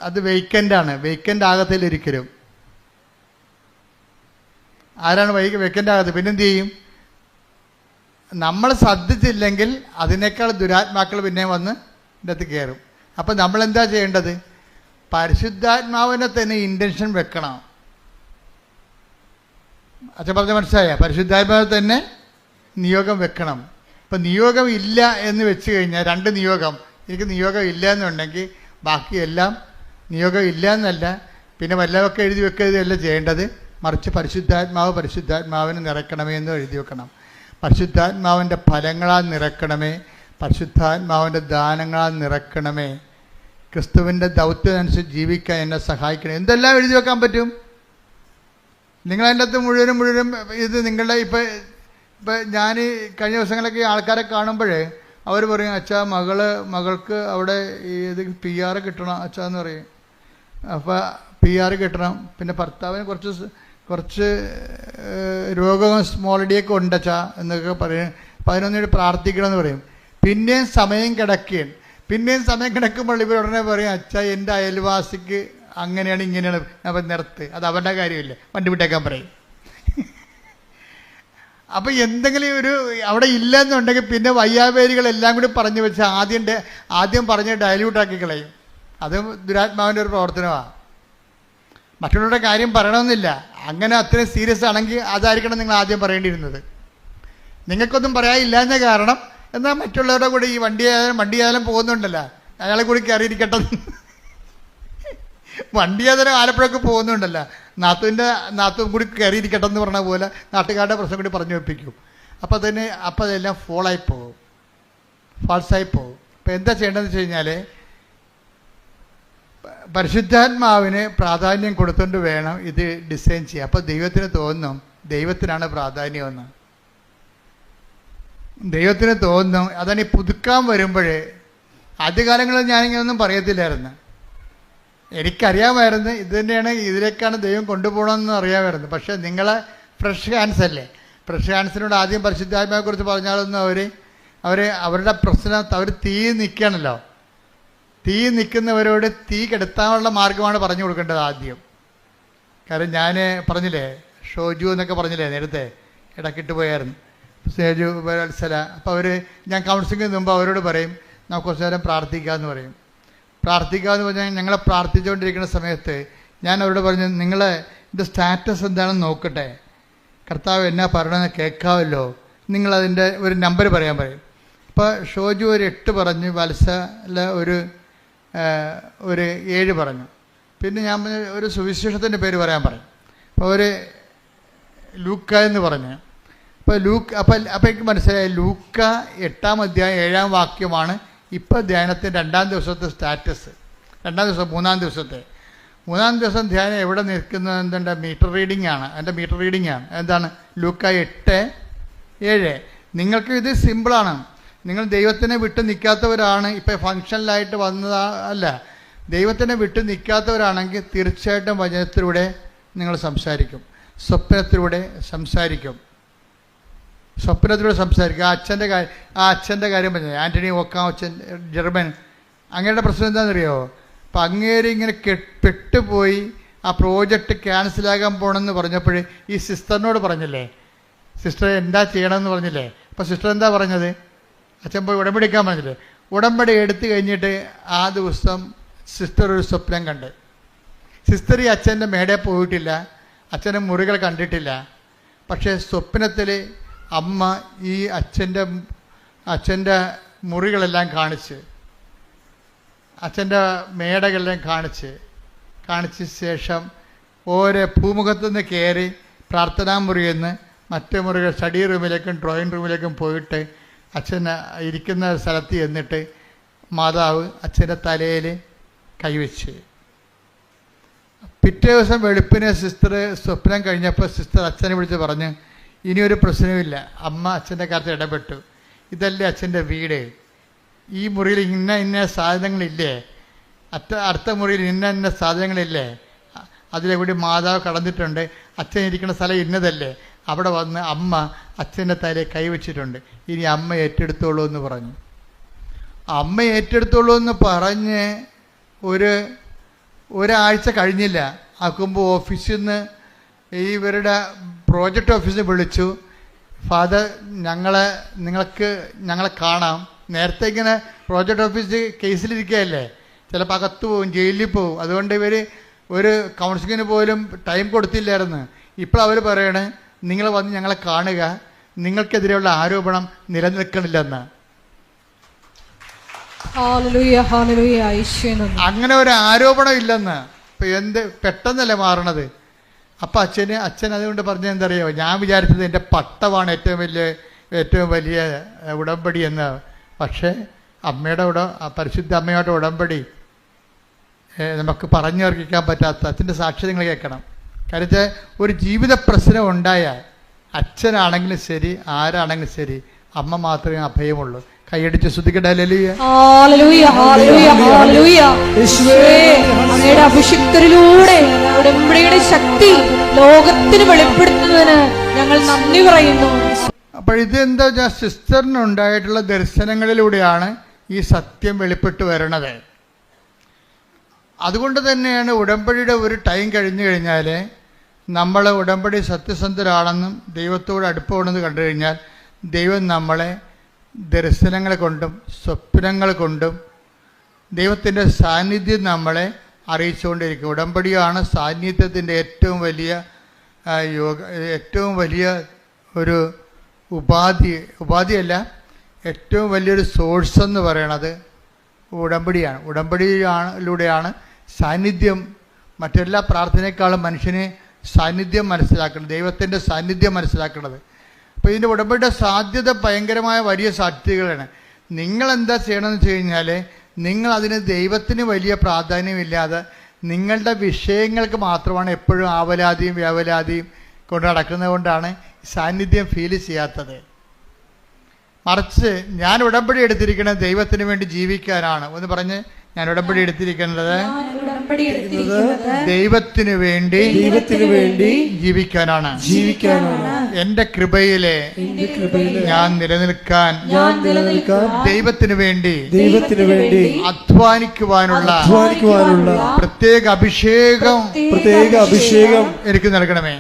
അത് വെയ്ക്കൻ്റാണ്. വെയ്ക്കൻ്റ് ആകത്തില്ലൊരിക്കലും. ആരാണ് വെയ്ക്കൻ്റ് ആകത്ത്? പിന്നെന്ത് ചെയ്യും? നമ്മൾ ശ്രദ്ധിച്ചില്ലെങ്കിൽ അതിനേക്കാൾ ദുരാത്മാക്കൾ പിന്നെ വന്ന് ഇതിനകത്ത് കയറും. അപ്പം നമ്മളെന്താ ചെയ്യേണ്ടത്? പരിശുദ്ധാത്മാവിനെ തന്നെ ഇൻറ്റൻഷൻ വെക്കണം. അച്ഛൻ പറഞ്ഞ മനസ്സിലായ? പരിശുദ്ധാത്മാവിനെ തന്നെ നിയോഗം വെക്കണം. ഇപ്പം നിയോഗം ഇല്ല എന്ന് വെച്ച് കഴിഞ്ഞാൽ, 2 നിയോഗം, എനിക്ക് നിയോഗം ഇല്ല എന്നുണ്ടെങ്കിൽ ബാക്കിയെല്ലാം നിയോഗം ഇല്ല എന്നല്ല, പിന്നെ വല്ലതൊക്കെ എഴുതി വെക്കുകയല്ല ചെയ്യേണ്ടത്. മറിച്ച് പരിശുദ്ധാത്മാവിനെ നിറയ്ക്കണമേ എന്ന് എഴുതി വെക്കണം. പരിശുദ്ധാത്മാവിൻ്റെ ഫലങ്ങളാൽ നിറയ്ക്കണമേ, പരിശുദ്ധാത്മാവിൻ്റെ ദാനങ്ങളാൽ നിറയ്ക്കണമേ, ക്രിസ്തുവിൻ്റെ ദൗത്യമനുസരിച്ച് ജീവിക്കാൻ എന്നെ സഹായിക്കണം. എന്തെല്ലാം എഴുതി വെക്കാൻ പറ്റും? നിങ്ങളതിൻ്റെ അകത്ത് മുഴുവനും ഇത് നിങ്ങളുടെ ഇപ്പം ഞാൻ കഴിഞ്ഞ ദിവസങ്ങളൊക്കെ ആൾക്കാരെ കാണുമ്പോൾ അവർ പറയും, അച്ഛാ മകൾക്ക് അവിടെ ഇത് PR കിട്ടണം അച്ഛാ എന്ന് പറയും. അപ്പോൾ PR കിട്ടണം. പിന്നെ ഭർത്താവിന് കുറച്ച് രോഗവും സ്മോളിഡിയൊക്കെ ഉണ്ട് അച്ഛാ എന്നൊക്കെ പറയും. അപ്പം അതിനൊന്നും പ്രാർത്ഥിക്കണമെന്ന് പറയും. പിന്നെയും സമയം കിടക്കുമ്പോൾ ഇവർ ഉടനെ പറയും, അച്ഛാ എൻ്റെ അയൽവാസിക്ക് അങ്ങനെയാണ് ഇങ്ങനെയാണ്. അപ്പം നിർത്ത്, അത് അവരുടെ കാര്യമില്ല, വണ്ടി വിട്ടേക്കാൻ പറയും. അപ്പം എന്തെങ്കിലും അവിടെ ഇല്ലെന്നുണ്ടെങ്കിൽ പിന്നെ വയ്യാവേരികളെല്ലാം കൂടി പറഞ്ഞു വെച്ച് ആദ്യം പറഞ്ഞ് ഡയല്യൂട്ടാക്കി കളയും. അത് ദുരാത്മാവിൻ്റെ ഒരു പ്രവർത്തനമാണ്. മറ്റുള്ളവരുടെ കാര്യം പറയണമെന്നില്ല. അങ്ങനെ അത്രയും സീരിയസ് ആണെങ്കിൽ അതായിരിക്കണം നിങ്ങൾ ആദ്യം പറയേണ്ടിയിരുന്നത്. നിങ്ങൾക്കൊന്നും പറയാനില്ലാഞ്ഞ കാരണം എന്നാൽ മറ്റുള്ളവരുടെ കൂടെ ഈ വണ്ടിയായാലും പോകുന്നുണ്ടല്ലോ, അയാളെ കൂടി കയറിയിരിക്കട്ടെ. വണ്ടിയായാലും ആലപ്പുഴക്ക് പോകുന്നുണ്ടല്ലോ, നാത്തും കൂടി കയറിയിരിക്കട്ടെ എന്ന് പറഞ്ഞ പോലെ നാട്ടുകാരുടെ പ്രശ്നം കൂടി പറഞ്ഞു വെപ്പിക്കും. അപ്പോൾ അതെല്ലാം ഫാൾസായി പോകും. അപ്പോൾ എന്താ ചെയ്യേണ്ടതെന്ന് വെച്ച് കഴിഞ്ഞാൽ, പരിശുദ്ധാത്മാവിന് പ്രാധാന്യം കൊടുത്തുകൊണ്ട് വേണം ഇത് ഡിസൈൻ ചെയ്യുക. അപ്പോൾ ദൈവത്തിന് തോന്നും ദൈവത്തിനാണ് പ്രാധാന്യമെന്ന്. ദൈവത്തിന് തോന്നും. അതാണ് ഈ പുതുക്കാൻ വരുമ്പോൾ. ആദ്യകാലങ്ങളിൽ ഞാനിങ്ങനെയൊന്നും പറയത്തില്ലായിരുന്നു. എനിക്കറിയാമായിരുന്നു ഇത് തന്നെയാണ്, ഇതിലേക്കാണ് ദൈവം കൊണ്ടുപോകണമെന്ന് അറിയാമായിരുന്നു. പക്ഷേ നിങ്ങളെ ഫ്രഷ് ഹാൻഡ്സ് അല്ലേ, ഫ്രഷ് ഹാൻഡ്സിനോട് ആദ്യം പരിശുദ്ധാത്മാവിനെക്കുറിച്ച് പറഞ്ഞാലൊന്നും അവരുടെ പ്രശ്നം, അവർ തീ നിൽക്കുകയാണല്ലോ. തീ നിൽക്കുന്നവരോട് തീ കെടുത്താനുള്ള മാർഗമാണ് പറഞ്ഞു കൊടുക്കേണ്ടത് ആദ്യം. കാരണം ഞാൻ പറഞ്ഞില്ലേ, ഷോജു എന്നൊക്കെ പറഞ്ഞില്ലേ നേരത്തെ, ഇടക്കിട്ട് പോയായിരുന്നു ഷോജു വത്സല. അപ്പോൾ ഞാൻ കൗൺസിലിങ്ങിന് മുമ്പ് അവരോട് പറയും, നമുക്ക് കുറച്ച് നേരം പ്രാർത്ഥിക്കാമെന്ന് പറയും. പ്രാർത്ഥിക്കാമെന്ന് പറഞ്ഞാൽ ഞങ്ങളെ പ്രാർത്ഥിച്ചുകൊണ്ടിരിക്കുന്ന സമയത്ത് ഞാൻ അവരോട് പറഞ്ഞു, നിങ്ങളെ ഇത് സ്റ്റാറ്റസ് എന്താണെന്ന് നോക്കട്ടെ, കർത്താവ് എന്നാ പറയണമെന്ന് കേൾക്കാമല്ലോ, നിങ്ങളതിൻ്റെ ഒരു നമ്പർ പറയാൻ പറയും. അപ്പോൾ ഷോജു ഒരു 8 പറഞ്ഞു, വത്സല ഒരു 7 പറഞ്ഞു. പിന്നെ ഞാൻ ഒരു സുവിശേഷത്തിൻ്റെ പേര് പറയാൻ പറയും. അപ്പോൾ ലൂക്ക എന്ന് പറഞ്ഞു. അപ്പോൾ എനിക്ക് മനസ്സിലായി, ലൂക്ക 8-ാം അധ്യായം 7-ാം വാക്യമാണ് ഇപ്പോൾ ധ്യാനത്തിൻ്റെ 2-ാം ദിവസത്തെ സ്റ്റാറ്റസ്. 2-ാം ദിവസം 3-ാം ദിവസത്തെ 3-ാം ദിവസം ധ്യാനം എവിടെ നിൽക്കുന്നത് എന്തുണ്ട്? മീറ്റർ റീഡിംഗ് ആണ്. എൻ്റെ മീറ്റർ റീഡിംഗ് ആണ്. എന്താണ്? ലൂക്ക 8:7. നിങ്ങൾക്ക് ഇത് സിമ്പിളാണ്. നിങ്ങൾ ദൈവത്തിനെ വിട്ട് നിൽക്കാത്തവരാണ്, ഇപ്പോൾ ഫങ്ഷനിലായിട്ട് വന്നതല്ല, ദൈവത്തിനെ വിട്ട് നിൽക്കാത്തവരാണെങ്കിൽ തീർച്ചയായിട്ടും വചനത്തിലൂടെ നിങ്ങൾ സംസാരിക്കും, സ്വപ്നത്തിലൂടെ സംസാരിക്കും. ആ അച്ഛൻ്റെ കാര്യം പറഞ്ഞു, ആൻ്റണി ഓക്കാമച്ചൻ, ജർമ്മൻ. അങ്ങയുടെ പ്രശ്നം എന്താണെന്നറിയോ? അപ്പം അങ്ങേര് ഇങ്ങനെ പെട്ടുപോയി ആ പ്രോജക്റ്റ് ക്യാൻസലാകാൻ പോകണമെന്ന് പറഞ്ഞപ്പോൾ ഈ സിസ്റ്ററിനോട് പറഞ്ഞില്ലേ, സിസ്റ്റർ എന്താ ചെയ്യണമെന്ന് പറഞ്ഞില്ലേ? അപ്പോൾ സിസ്റ്റർ എന്താ പറഞ്ഞത്? അച്ഛൻ പോയി ഉടമ്പടി എടുക്കാൻ പറഞ്ഞില്ലേ? ഉടമ്പടി എടുത്തു കഴിഞ്ഞിട്ട് ആ ദിവസം സിസ്റ്റർ ഒരു സ്വപ്നം കണ്ട്. സിസ്റ്റർ ഈ അച്ഛൻ്റെ മേടെ പോയിട്ടില്ല, അച്ഛൻ്റെ മുറികൾ കണ്ടിട്ടില്ല. പക്ഷേ സ്വപ്നത്തിൽ അമ്മ ഈ അച്ഛൻ്റെ മുറികളെല്ലാം കാണിച്ച്, അച്ഛൻ്റെ മേടകളെല്ലാം കാണിച്ച ശേഷം ഓരോ ഭൂമുഖത്തുനിന്ന് കയറി പ്രാർത്ഥനാ മുറിയിൽ നിന്ന് മറ്റേ മുറികൾ സ്റ്റഡി റൂമിലേക്കും ഡ്രോയിങ് റൂമിലേക്കും പോയിട്ട് അച്ഛൻ ഇരിക്കുന്ന സ്ഥലത്ത് ചെന്നിട്ട് മാതാവ് അച്ഛൻ്റെ തലയിൽ കൈവച്ച്. പിറ്റേ ദിവസം വെളുപ്പിനെ സിസ്റ്റർ സ്വപ്നം കഴിഞ്ഞപ്പോൾ സിസ്റ്റർ അച്ഛനെ വിളിച്ച് പറഞ്ഞ്, ഇനിയൊരു പ്രശ്നവുമില്ല, അമ്മ അച്ഛൻ്റെ കാര്യത്തിൽ ഇടപെട്ടു, ഇതല്ലേ അച്ഛൻ്റെ വീട്, ഈ മുറിയിൽ ഇന്ന സാധനങ്ങളില്ലേ, അടുത്ത മുറിയിൽ ഇന്ന സാധനങ്ങളില്ലേ, അതിലെവിടെ മാതാവ് കടന്നിട്ടുണ്ട്, അച്ഛൻ ഇരിക്കുന്ന സ്ഥലം ഇന്നതല്ലേ, അവിടെ വന്ന് അമ്മ അച്ഛൻ്റെ തലയിൽ കൈവച്ചിട്ടുണ്ട്, ഇനി അമ്മ ഏറ്റെടുത്തോളൂ എന്ന് പറഞ്ഞു. അമ്മ ഏറ്റെടുത്തോളൂ എന്ന് പറഞ്ഞ് ഒരാഴ്ച കഴിഞ്ഞില്ല. ആക്കുമ്പോൾ ഓഫീസിൽ നിന്ന് ഇവരുടെ പ്രോജക്റ്റ് ഓഫീസിൽ വിളിച്ചു, ഫാദർ ഞങ്ങളെ കാണാം. നേരത്തെ ഇങ്ങനെ പ്രോജക്റ്റ് ഓഫീസ് കേസിലിരിക്കുകയല്ലേ, ചിലപ്പോൾ അകത്ത് പോവും, ജയിലിൽ പോവും. അതുകൊണ്ട് ഇവർ ഒരു കൗൺസിലിങ്ങിന് പോലും ടൈം കൊടുത്തില്ലായിരുന്നു. ഇപ്പോൾ അവർ പറയണേ നിങ്ങൾ വന്ന് ഞങ്ങളെ കാണുക, നിങ്ങൾക്കെതിരെയുള്ള ആരോപണം നിലനിൽക്കണില്ലെന്ന്. അങ്ങനെ ഒരു ആരോപണം ഇല്ലെന്ന്. ഇപ്പം എന്ത് പെട്ടെന്നല്ലേ മാറണത്. അപ്പം അച്ഛൻ അതുകൊണ്ട് പറഞ്ഞത് എന്തറിയോ, ഞാൻ വിചാരിച്ചത് എൻ്റെ പട്ടമാണ് ഏറ്റവും വലിയ ഉടമ്പടി എന്ന്. പക്ഷേ അമ്മയുടെ പരിശുദ്ധ അമ്മയുടെ ഉടമ്പടി നമുക്ക് പറഞ്ഞുറപ്പിക്കാൻ പറ്റാത്ത അച്ഛൻ്റെ സാക്ഷി നിങ്ങൾ കേൾക്കണം. കാര്യത്തെ ഒരു ജീവിത പ്രശ്നം ഉണ്ടായാൽ അച്ഛനാണെങ്കിലും ശരി ആരാണെങ്കിലും ശരി അമ്മ മാത്രമേ അഭയമുള്ളൂ. കൈയടിച്ച് ശ്രദ്ധിക്കട്ടെ. അഭിഷിക്തരിലൂടെ ഉടമ്പടിയുടെ ശക്തി ലോകത്തിന് വെളിപ്പെടുത്തുന്നതിന് ഞങ്ങൾ നന്ദി പറയുന്നു. അപ്പോൾ ഇതെന്താ വെച്ചാൽ സിസ്റ്ററിനുണ്ടായിട്ടുള്ള ദർശനങ്ങളിലൂടെയാണ് ഈ സത്യം വെളിപ്പെട്ട് വരണത്. അതുകൊണ്ട് തന്നെയാണ് ഉടമ്പടിയുടെ ഒരു ടൈം കഴിഞ്ഞു കഴിഞ്ഞാൽ നമ്മൾ ഉടമ്പടി സത്യസന്ധരാണെന്നും ദൈവത്തോട് അടുപ്പമാണെന്ന് കണ്ടു കഴിഞ്ഞാൽ ദൈവം നമ്മളെ ദർശനങ്ങൾ കൊണ്ടും സ്വപ്നങ്ങൾ കൊണ്ടും ദൈവത്തിൻ്റെ സാന്നിധ്യം നമ്മളെ അറിയിച്ചുകൊണ്ടിരിക്കും. ഉടമ്പടിയാണ് സാന്നിധ്യത്തിൻ്റെ ഏറ്റവും വലിയ ഒരു ഉപാധിയല്ല, ഏറ്റവും വലിയൊരു സോഴ്സ് എന്ന് പറയണത് ഉടമ്പടിയാണ്. ഉടമ്പടിയിലൂടെയാണ് സാന്നിധ്യം, മറ്റെല്ലാ പ്രാർത്ഥനയെക്കാളും മനുഷ്യന് സാന്നിധ്യം മനസ്സിലാക്കുന്നത്, ദൈവത്തിൻ്റെ സാന്നിധ്യം മനസ്സിലാക്കുന്നത്. അപ്പോൾ ഇതിൻ്റെ ഉടമ്പടിയുടെ സാധ്യത ഭയങ്കരമായ വലിയ സാധ്യതകളാണ്. നിങ്ങളെന്താ ചെയ്യണമെന്ന് വെച്ച് കഴിഞ്ഞാൽ നിങ്ങളതിന് ദൈവത്തിന് വലിയ പ്രാധാന്യമില്ലാതെ നിങ്ങളുടെ വിഷയങ്ങൾക്ക് മാത്രമാണ് എപ്പോഴും ആവലാതിയും വ്യാവലാതിയും കൊണ്ട് നടക്കുന്നത് കൊണ്ടാണ് സാന്നിധ്യം ഫീൽ ചെയ്യാത്തത്. മറിച്ച് ഞാൻ ഉടമ്പടി എടുത്തിരിക്കുന്നത് ദൈവത്തിന് വേണ്ടി ജീവിക്കാനാണ്. ഒന്ന് പറഞ്ഞ്, ഞാൻ ഉടമ്പടി എടുത്തിരിക്കുന്നത് ദൈവത്തിന് വേണ്ടി ജീവിക്കാനാണ്. എന്റെ കൃപയിലെ ഞാൻ നിലനിൽക്കാൻ ദൈവത്തിന് വേണ്ടി അധ്വാനിക്കുവാനുള്ള പ്രത്യേക അഭിഷേകം എനിക്ക് നൽകണമേ.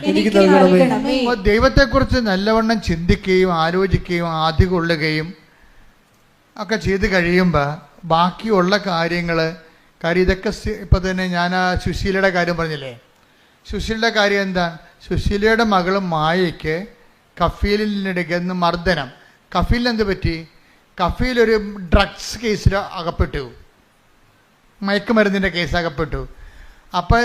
ദൈവത്തെക്കുറിച്ച് നല്ലവണ്ണം ചിന്തിക്കുകയും ആലോചിക്കുകയും ആദ്യം കൊള്ളുകയും ഒക്കെ ചെയ്ത് കഴിയുമ്പോൾ ബാക്കിയുള്ള കാര്യം ഇതൊക്കെ ഇപ്പം തന്നെ ഞാൻ ആ സുശീലയുടെ കാര്യം പറഞ്ഞില്ലേ. സുശീലയുടെ കാര്യം എന്താ? സുശീലയുടെ മകൾ മായയ്ക്ക് കഫീലിനെടുക്കുന്ന മർദ്ദനം. കഫീലിന് എന്ത് പറ്റി? കഫീലൊരു ഡ്രഗ്സ് കേസിൽ അകപ്പെട്ടു, മയക്കുമരുന്നിൻ്റെ കേസ് അകപ്പെട്ടു. അപ്പോൾ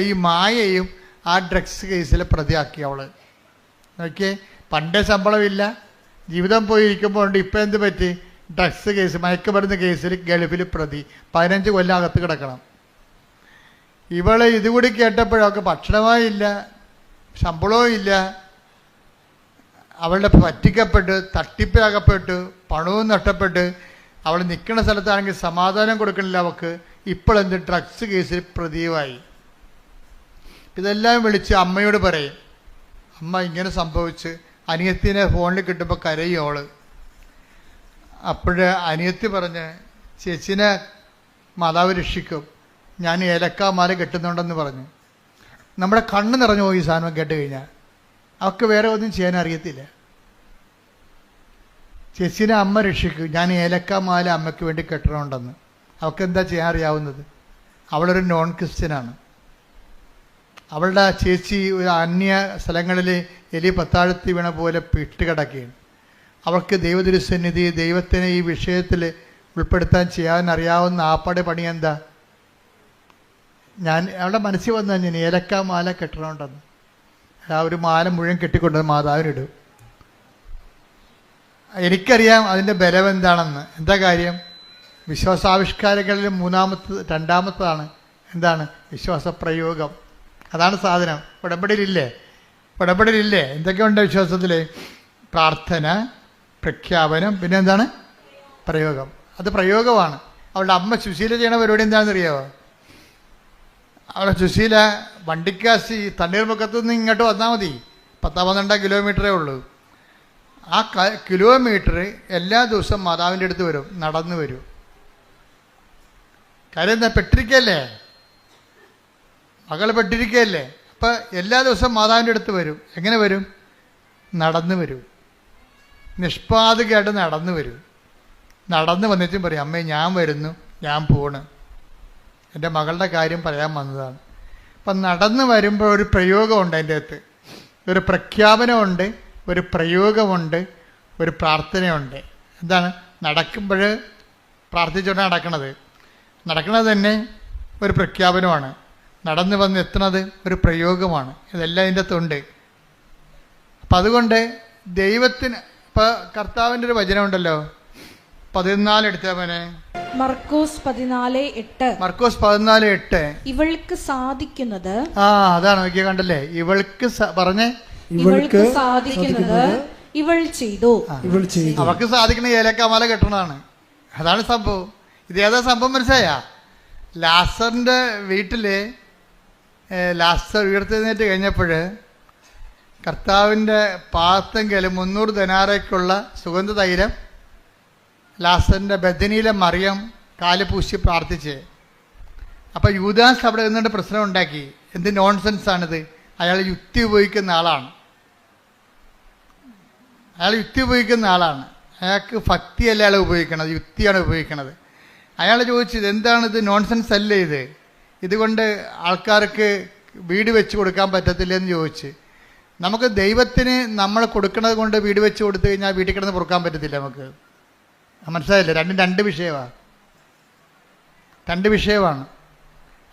ഈ മായയും ആ ഡ്രഗ്സ് കേസിൽ പ്രതിയാക്കി അവൾ. ഓക്കെ, പണ്ടേ ശമ്പളമില്ല, ജീവിതം പോയിരിക്കുമ്പോൾ ഉണ്ട്. ഇപ്പം എന്ത് പറ്റി? ഡ്രഗ്സ് കേസ്, മയക്കുമരുന്ന് കേസിൽ ഗൾഫിൽ പ്രതി, 15 കൊല്ലം അകത്ത് കിടക്കണം. ഇവളെ ഇതുകൂടി കേട്ടപ്പോഴൊക്കെ ഭക്ഷണമായില്ല, ശമ്പളവും ഇല്ല, അവളുടെ പറ്റിക്കപ്പെട്ട് തട്ടിപ്പിലാകപ്പെട്ട് പണവും നഷ്ടപ്പെട്ട് അവൾ നിൽക്കുന്ന സ്ഥലത്താണെങ്കിൽ സമാധാനം കൊടുക്കണില്ല അവൾക്ക്. ഇപ്പോഴെന്ത്? ഡ്രഗ്സ് കേസിൽ പ്രതിയുമായി. ഇതെല്ലാം വിളിച്ച് അമ്മയോട് പറയും. അമ്മ ഇങ്ങനെ സംഭവിച്ച് അനിയത്തിനെ ഫോണിൽ കിട്ടുമ്പോൾ കരയും അവള്. അപ്പോഴ് അനിയത്തി പറഞ്ഞ്, ചേച്ചിനെ മാതാവ് രക്ഷിക്കും, ഞാൻ ഏലക്കാമാല കെട്ടുന്നുണ്ടെന്ന് പറഞ്ഞു. നമ്മുടെ കണ്ണ് നിറഞ്ഞു പോയി ഈ സാധനം കേട്ട് കഴിഞ്ഞാൽ. അവൾക്ക് വേറെ ഒന്നും ചെയ്യാൻ അറിയത്തില്ല. ചേച്ചിനെ അമ്മ രക്ഷിക്കും, ഞാൻ ഏലക്കാമാല അമ്മയ്ക്ക് വേണ്ടി കെട്ടണമുണ്ടെന്ന്. അവൾക്ക് എന്താ ചെയ്യാൻ അറിയാവുന്നത്? അവളൊരു നോൺ ക്രിസ്ത്യനാണ്. അവളുടെ ചേച്ചി ഒരു അന്യ സ്ഥലങ്ങളിൽ എലി പത്താഴത്തി വീണ പോലെ പിട്ടുകിടക്കുകയാണ്. അവൾക്ക് ദൈവതിരുസന്നിധി, ദൈവത്തിനെ ഈ വിഷയത്തിൽ ഉൾപ്പെടുത്താൻ ചെയ്യാൻ അറിയാവുന്ന ആപ്പാടെ പണി എന്താ? അവളുടെ മനസ്സിൽ വന്നു ഞാൻ ഏലക്കാമാല കെട്ടണമുണ്ടെന്ന്. ആ ഒരു മാല മുഴുവൻ കെട്ടിക്കൊണ്ട് മാതാവിനിടും. എനിക്കറിയാം അതിൻ്റെ ബലം എന്താണെന്ന്. എന്താ കാര്യം? വിശ്വാസാവിഷ്കാരങ്ങളിൽ രണ്ടാമത്തതാണ് എന്താണ്? വിശ്വാസപ്രയോഗം. അതാണ് സാധനം. ഉടമ്പടിയിലില്ലേ എന്തൊക്കെയുണ്ട് വിശ്വാസത്തിൽ? പ്രാർത്ഥന, പ്രഖ്യാപനം, പിന്നെ എന്താണ്? പ്രയോഗം. അത് പ്രയോഗമാണ്. അവളുടെ അമ്മ സുശീല ചെയ്യണ പരിപാടി എന്താണെന്നറിയാമോ? അവളുടെ സുശീല വണ്ടിക്കാശി തണ്ണീർമുക്കത്തു നിന്ന് ഇങ്ങോട്ട് വന്നാൽ മതി, 10-12 കിലോമീറ്ററേ ഉള്ളൂ. ആ കിലോമീറ്റർ എല്ലാ ദിവസവും മാതാവിൻ്റെ അടുത്ത് വരും, നടന്നു വരും. കാര്യം എന്താ? പെട്ടിരിക്കല്ലേ, മകൾ പെട്ടിരിക്കല്ലേ. ഇപ്പം എല്ലാ ദിവസവും മാതാവിൻ്റെ അടുത്ത് വരും. എങ്ങനെ വരും? നടന്നു വരും. നിഷ്പാതകമായിട്ട് നടന്നു വരും. നടന്ന് വന്നിട്ടും പറയും, അമ്മേ ഞാൻ വരുന്നു, ഞാൻ പോണ്, എൻ്റെ മകളുടെ കാര്യം പറയാൻ വന്നതാണ്. അപ്പം നടന്ന് വരുമ്പോൾ ഒരു പ്രയോഗമുണ്ട്, അതിൻ്റെ അകത്ത് ഒരു പ്രഖ്യാപനമുണ്ട്, ഒരു പ്രയോഗമുണ്ട്, ഒരു പ്രാർത്ഥനയുണ്ട്. എന്താണ്? നടക്കുമ്പോൾ പ്രാർത്ഥിച്ചുകൊണ്ടാണ് നടക്കണത് തന്നെ ഒരു പ്രഖ്യാപനമാണ്. നടന്ന് വന്ന് എത്തുന്നത് ഒരു പ്രയോഗമാണ്. ഇതെല്ലാം അതിൻ്റെ അകത്തുണ്ട്. അപ്പം അതുകൊണ്ട് ദൈവത്തിന് ഇപ്പോൾ കർത്താവിൻ്റെ ഒരു വചനമുണ്ടല്ലോ, 14 എടുത്തവനെ, മർക്കോസ് 14:8. മർക്കോസ് 14:8. ഇവൾക്ക് സാധിക്കുന്നത്, അതാണ് നോക്കിയ കണ്ടല്ലേ, ഇവൾക്ക് പറഞ്ഞേ, ഇവൾക്ക് സാധിക്കുന്നത് ഇവൾ ചെയ്തു. അവൾക്ക് സാധിക്കണ ഏലക്കാമാല കെട്ടണതാണ്. അതാണ് സംഭവം. ഇതേതാ സംഭവം മനസ്സിലായ? ലാസറിൻ്റെ വീട്ടിൽ ലാസർ ഉയർത്തെഴുന്നേറ്റ് കഴിഞ്ഞപ്പോൾ കർത്താവിൻ്റെ പാത്തെങ്കിൽ 300 ദിനാറയ്ക്കുള്ള സുഗന്ധ തൈലം ലാസറിൻ്റെ ബദനിയിലെ മറിയം കാല് പൂശി പ്രാർത്ഥിച്ച്. അപ്പോൾ യൂദാസ് അവിടെ നിന്നുകൊണ്ട് പ്രശ്നം ഉണ്ടാക്കി. എന്ത് നോൺസെൻസാണിത്? അയാൾ യുക്തി ഉപയോഗിക്കുന്ന ആളാണ്. അയാൾക്ക് ഭക്തിയല്ല അയാൾ ഉപയോഗിക്കണത്, യുക്തിയാണ് ഉപയോഗിക്കണത്. അയാൾ ചോദിച്ചത്, എന്താണിത്? നോൺസെൻസ് അല്ലേ ഇത്? ഇതുകൊണ്ട് ആൾക്കാർക്ക് വീട് വെച്ച് കൊടുക്കാൻ പറ്റത്തില്ലെന്ന് ചോദിച്ച്. നമുക്ക് ദൈവത്തിന് നമ്മൾ കൊടുക്കുന്നത് കൊണ്ട് വീട് വെച്ച് കൊടുത്തു കഴിഞ്ഞാൽ വീട്ടിൽ കിടന്ന് പൊറുക്കാൻ പറ്റത്തില്ല നമുക്ക്. മനസ്സിലായില്ലേ? രണ്ടും രണ്ട് വിഷയമാണ്.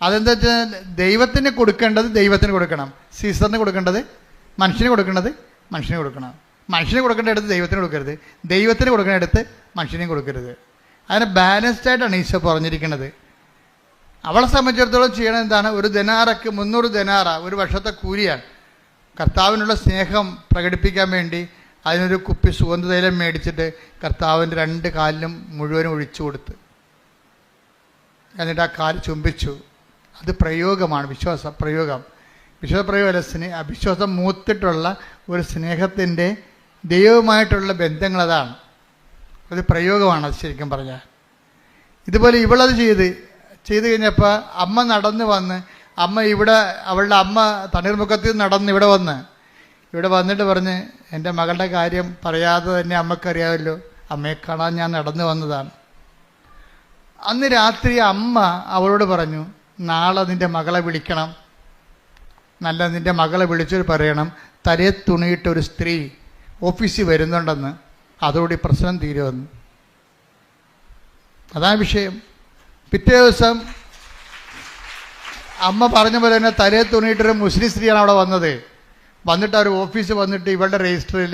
അതെന്താ വെച്ചാൽ ദൈവത്തിന് കൊടുക്കേണ്ടത് ദൈവത്തിന് കൊടുക്കണം, സീസറിന് കൊടുക്കേണ്ടത് മനുഷ്യന് കൊടുക്കേണ്ടത് മനുഷ്യന് കൊടുക്കണം. മനുഷ്യന് കൊടുക്കേണ്ട അടുത്ത് ദൈവത്തിന് കൊടുക്കരുത്, ദൈവത്തിന് കൊടുക്കേണ്ട അടുത്ത് മനുഷ്യനെയും കൊടുക്കരുത്. അതിനെ ബാലൻസ്ഡ് ആയിട്ടാണ് ഈശോ പറഞ്ഞിരിക്കുന്നത്. അവളെ സംബന്ധിച്ചിടത്തോളം ചെയ്യണം എന്താണ്? ഒരു ദിനാറയ്ക്ക് 300 ദിനാറ ഒരു വർഷത്തെ കൂലിയാണ്. കർത്താവിനുള്ള സ്നേഹം പ്രകടിപ്പിക്കാൻ വേണ്ടി അതിനൊരു കുപ്പി സുഗന്ധതൈലം മേടിച്ചിട്ട് കർത്താവിൻ്റെ 2 കാലിലും മുഴുവനും ഒഴിച്ചു കൊടുത്ത്, എന്നിട്ട് ആ കാല് ചുംബിച്ചു. അത് പ്രയോഗമാണ്, വിശ്വാസപ്രയോഗമല്ല, അവിശ്വാസം മൂത്തിട്ടുള്ള ഒരു സ്നേഹത്തിൻ്റെ ദൈവവുമായിട്ടുള്ള ബന്ധങ്ങളതാണ്. അത് പ്രയോഗമാണ്. അത് ശരിക്കും പറഞ്ഞാൽ ഇതുപോലെ ഇവളത് ചെയ്ത് കഴിഞ്ഞപ്പോൾ അമ്മ നടന്ന് വന്ന്, അവളുടെ അമ്മ തണ്ണീർമുഖത്തിൽ നടന്ന് ഇവിടെ വന്നിട്ട് പറഞ്ഞ്, എൻ്റെ മകളുടെ കാര്യം പറയാതെ തന്നെ അമ്മക്കറിയാമല്ലോ, അമ്മയെ കാണാൻ ഞാൻ നടന്നു വന്നതാണ്. അന്ന് രാത്രി അമ്മ അവളോട് പറഞ്ഞു, നാളെ നിൻ്റെ മകളെ വിളിക്കണം, നിൻ്റെ മകളെ വിളിച്ചിട്ട് പറയണം തലയെ തുണിയിട്ടൊരു സ്ത്രീ ഓഫീസിൽ വരുന്നുണ്ടെന്ന്, അതോടെ പ്രശ്നം തീരുമെന്ന്. അതാണ് വിഷയം. പിറ്റേ ദിവസം അമ്മ പറഞ്ഞ പോലെ തന്നെ തലയെ തുണിയിട്ടൊരു മുസ്ലിം സ്ത്രീയാണ് അവിടെ വന്നിട്ട് അവർ ഓഫീസിൽ വന്നിട്ട് ഇവളുടെ രജിസ്റ്ററിൽ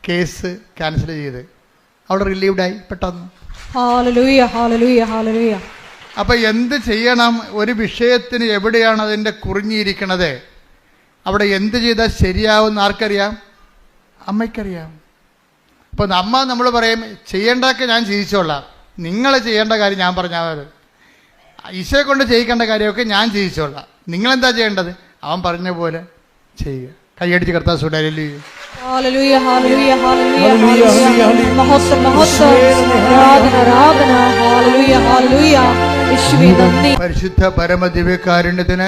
കേസ് ക്യാൻസൽ ചെയ്ത് അവിടെ റിലീവ്ഡായി പെട്ടെന്ന്. അപ്പം എന്ത് ചെയ്യണം? ഒരു വിഷയത്തിന് എവിടെയാണ് അതിൻ്റെ കുറിഞ്ഞിരിക്കണത്, അവിടെ എന്ത് ചെയ്താൽ ശരിയാവുമെന്ന് ആർക്കറിയാം? അമ്മയ്ക്കറിയാം. അപ്പോൾ നമ്മൾ പറയും ചെയ്യേണ്ടതൊക്കെ ഞാൻ ചെയ്യിച്ചോളാം, നിങ്ങൾ ചെയ്യേണ്ട കാര്യം ഞാൻ പറഞ്ഞാൽ മതി, ഈശോയെ കൊണ്ട് ചെയ്യിക്കേണ്ട കാര്യമൊക്കെ ഞാൻ ചെയ്യിച്ചോളാം, നിങ്ങളെന്താ ചെയ്യേണ്ടത്? അവൻ പറഞ്ഞ പോലെ ചെയ്യുക. കൈയടിച്ച് കർത്താവ് സുഡാലി. പരിശുദ്ധ പരമദിവ്യകാരുണ്യത്തിന്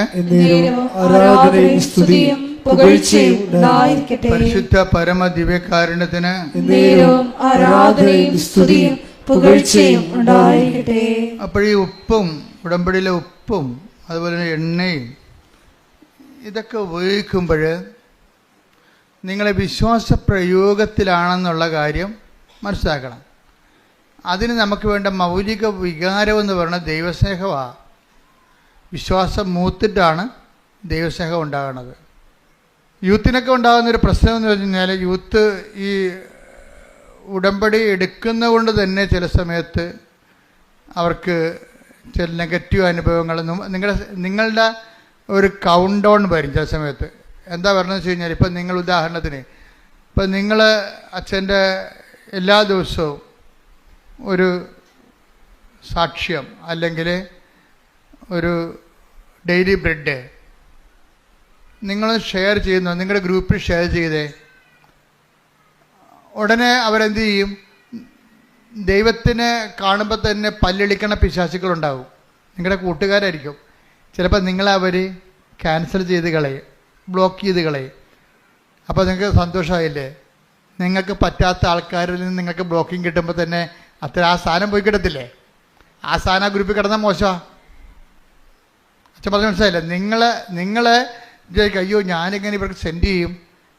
പരിശുദ്ധ പരമദിവ്യകാരുണ്യത്തിന് അപ്പോൾ ഈ ഉപ്പും ഉടമ്പടിയിലെ ഉപ്പും അതുപോലെ തന്നെ എണ്ണയും ഇതൊക്കെ ഉപയോഗിക്കുമ്പോൾ നിങ്ങളെ വിശ്വാസ പ്രയോഗത്തിലാണെന്നുള്ള കാര്യം മനസ്സിലാക്കണം. അതിന് നമുക്ക് വേണ്ട മൗലിക വികാരം എന്ന് പറയുന്നത് ദൈവസ്നേഹമാണ്. വിശ്വാസം മൂത്തിട്ടാണ് ദൈവസ്നേഹം ഉണ്ടാകുന്നത്. യൂത്തിനൊക്കെ ഉണ്ടാകുന്നൊരു പ്രശ്നം എന്ന് വെച്ച് കഴിഞ്ഞാൽ, യൂത്ത് ഈ ഉടമ്പടി എടുക്കുന്ന കൊണ്ട് തന്നെ ചില സമയത്ത് അവർക്ക് ചില നെഗറ്റീവ് അനുഭവങ്ങൾ, നിങ്ങളുടെ ഒരു കൗണ്ട് ഡൗൺ വരും ചില സമയത്ത്. എന്താ പറഞ്ഞതെന്ന് വെച്ച് കഴിഞ്ഞാൽ, ഇപ്പം നിങ്ങൾ ഉദാഹരണത്തിന് ഇപ്പം നിങ്ങൾ അച്ഛൻ്റെ എല്ലാ ദിവസവും ഒരു സാക്ഷ്യം അല്ലെങ്കിൽ ഒരു ഡെയിലി ബ്രെഡ് നിങ്ങൾ ഷെയർ ചെയ്യുന്നു, നിങ്ങളുടെ ഗ്രൂപ്പിൽ ഷെയർ ചെയ്തേ, ഉടനെ അവരെന്ത് ചെയ്യും? ദൈവത്തിനെ കാണുമ്പോൾ തന്നെ പല്ലിളിക്കണ പിശാചുക്കളുണ്ടാവും. നിങ്ങളുടെ കൂട്ടുകാരായിരിക്കും. ചിലപ്പോൾ നിങ്ങളെ അവർ ക്യാൻസൽ ചെയ്ത് കളയും. ബ്ലോക്ക് ചെയ്ത് കളയും. അപ്പോൾ നിങ്ങൾക്ക് സന്തോഷമായില്ലേ? നിങ്ങൾക്ക് പറ്റാത്ത ആൾക്കാരിൽ നിന്ന് നിങ്ങൾക്ക് ബ്ലോക്കിങ് കിട്ടുമ്പോൾ തന്നെ ആ സ്ഥാനം പോയി കിടത്തില്ലേ? ആ സ്ഥാനം ഗ്രൂപ്പിൽ കിടന്നാൽ മോശമാണ്. അച്ഛൻ പറഞ്ഞ മനസ്സിലായില്ലേ? നിങ്ങളെ വിചാരിക്കും, അയ്യോ ഞാനിങ്ങനെ ഇവർക്ക് സെൻഡ് ചെയ്യും,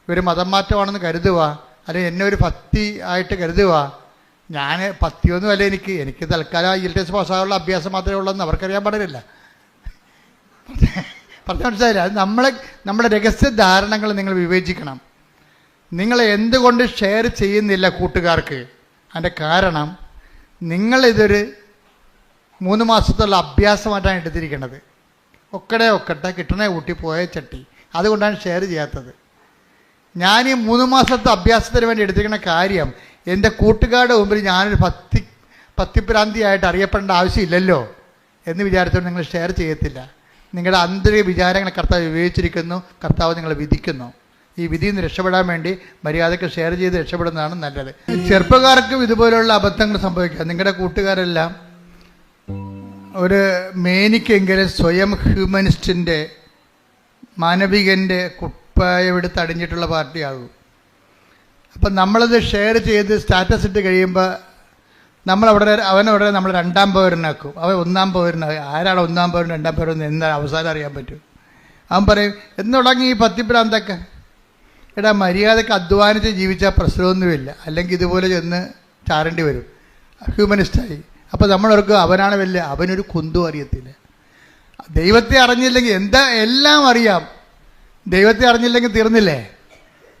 ഇവർ മതം മാറ്റമാണെന്ന് കരുതുക, അല്ലെങ്കിൽ എന്നെ ഒരു ഭക്തി ആയിട്ട് കരുതുക. ഞാൻ ഭക്തിയൊന്നും അല്ല, എനിക്ക് തൽക്കാലം IELTS പാസ്സാകാനുള്ള അഭ്യാസം മാത്രമേ ഉള്ളൂ എന്ന് അവർക്കറിയാൻ പാടില്ല. പറഞ്ഞ മനസ്സിലായില്ല? അത് നമ്മുടെ രഹസ്യ ധാരണകൾ നിങ്ങൾ വിവേചിക്കണം. നിങ്ങൾ എന്തുകൊണ്ട് ഷെയർ ചെയ്യുന്നില്ല കൂട്ടുകാർക്ക്? അതിൻ്റെ കാരണം നിങ്ങളിതൊരു 3 മാസത്തുള്ള അഭ്യാസമായിട്ടാണ് എടുത്തിരിക്കുന്നത്. ഒക്കട്ടെ കിട്ടണേ ഊട്ടി പോയ ചട്ടി, അതുകൊണ്ടാണ് ഷെയർ ചെയ്യാത്തത്. ഞാൻ ഈ 3 മാസത്തെ അഭ്യാസത്തിന് വേണ്ടി എടുത്തിരിക്കുന്ന കാര്യം എൻ്റെ കൂട്ടുകാരുടെ മുമ്പിൽ ഞാനൊരു ഭക്തിഭ്രാന്തിയായിട്ട് അറിയപ്പെടേണ്ട ആവശ്യമില്ലല്ലോ എന്ന് വിചാരിച്ചുകൊണ്ട് നിങ്ങൾ ഷെയർ ചെയ്യത്തില്ല. നിങ്ങളുടെ ആന്തരിക വിചാരങ്ങളെ കർത്താവ് വിവേചിച്ചിരിക്കുന്നു, കർത്താവ് നിങ്ങളെ വിധിക്കുന്നു. ഈ വിധിയിൽ നിന്ന് രക്ഷപ്പെടാൻ വേണ്ടി മര്യാദയ്ക്ക് ഷെയർ ചെയ്ത് രക്ഷപ്പെടുന്നതാണ് നല്ലത്. ചെറുപ്പക്കാർക്കും ഇതുപോലുള്ള അബദ്ധങ്ങൾ സംഭവിക്കാം. നിങ്ങളുടെ കൂട്ടുകാരെല്ലാം ഒരു മേനിക്കെങ്കിലും സ്വയം ഹ്യൂമനിസ്റ്റിൻ്റെ മാനവികൻ്റെ കുപ്പായമെടുത്ത് അടിഞ്ഞിട്ടുള്ള പാർട്ടിയാകും. അപ്പം നമ്മളത് ഷെയർ ചെയ്ത് സ്റ്റാറ്റസ് ഇട്ട് കഴിയുമ്പോൾ അവനവിടെ നമ്മൾ 2ാം പൗരനാക്കും, അവൻ 1ാം പൗരനാകും. ആരാണ് 1ാം പൗരൻ 2ാം പൗരൻ എന്താ അവസാനം അറിയാൻ പറ്റും. അവൻ പറയും, എന്ന് തുടങ്ങി ഈ ഭക്തിഭ്രാന്തൊക്കെ? എടാ, മര്യാദക്ക് അധ്വാനിച്ച് ജീവിച്ചാൽ പ്രശ്നമൊന്നുമില്ല, അല്ലെങ്കിൽ ഇതുപോലെ ചെന്ന് ചാരേണ്ടി വരും. ഹ്യൂമനിസ്റ്റായി. അപ്പോൾ നമ്മളവർക്ക് അവനാണ് വലിയ, അവനൊരു കുന്തും അറിയത്തില്ല. ദൈവത്തെ അറിഞ്ഞില്ലെങ്കിൽ എല്ലാം അറിയാം. ദൈവത്തെ അറിഞ്ഞില്ലെങ്കിൽ തീർന്നില്ലേ?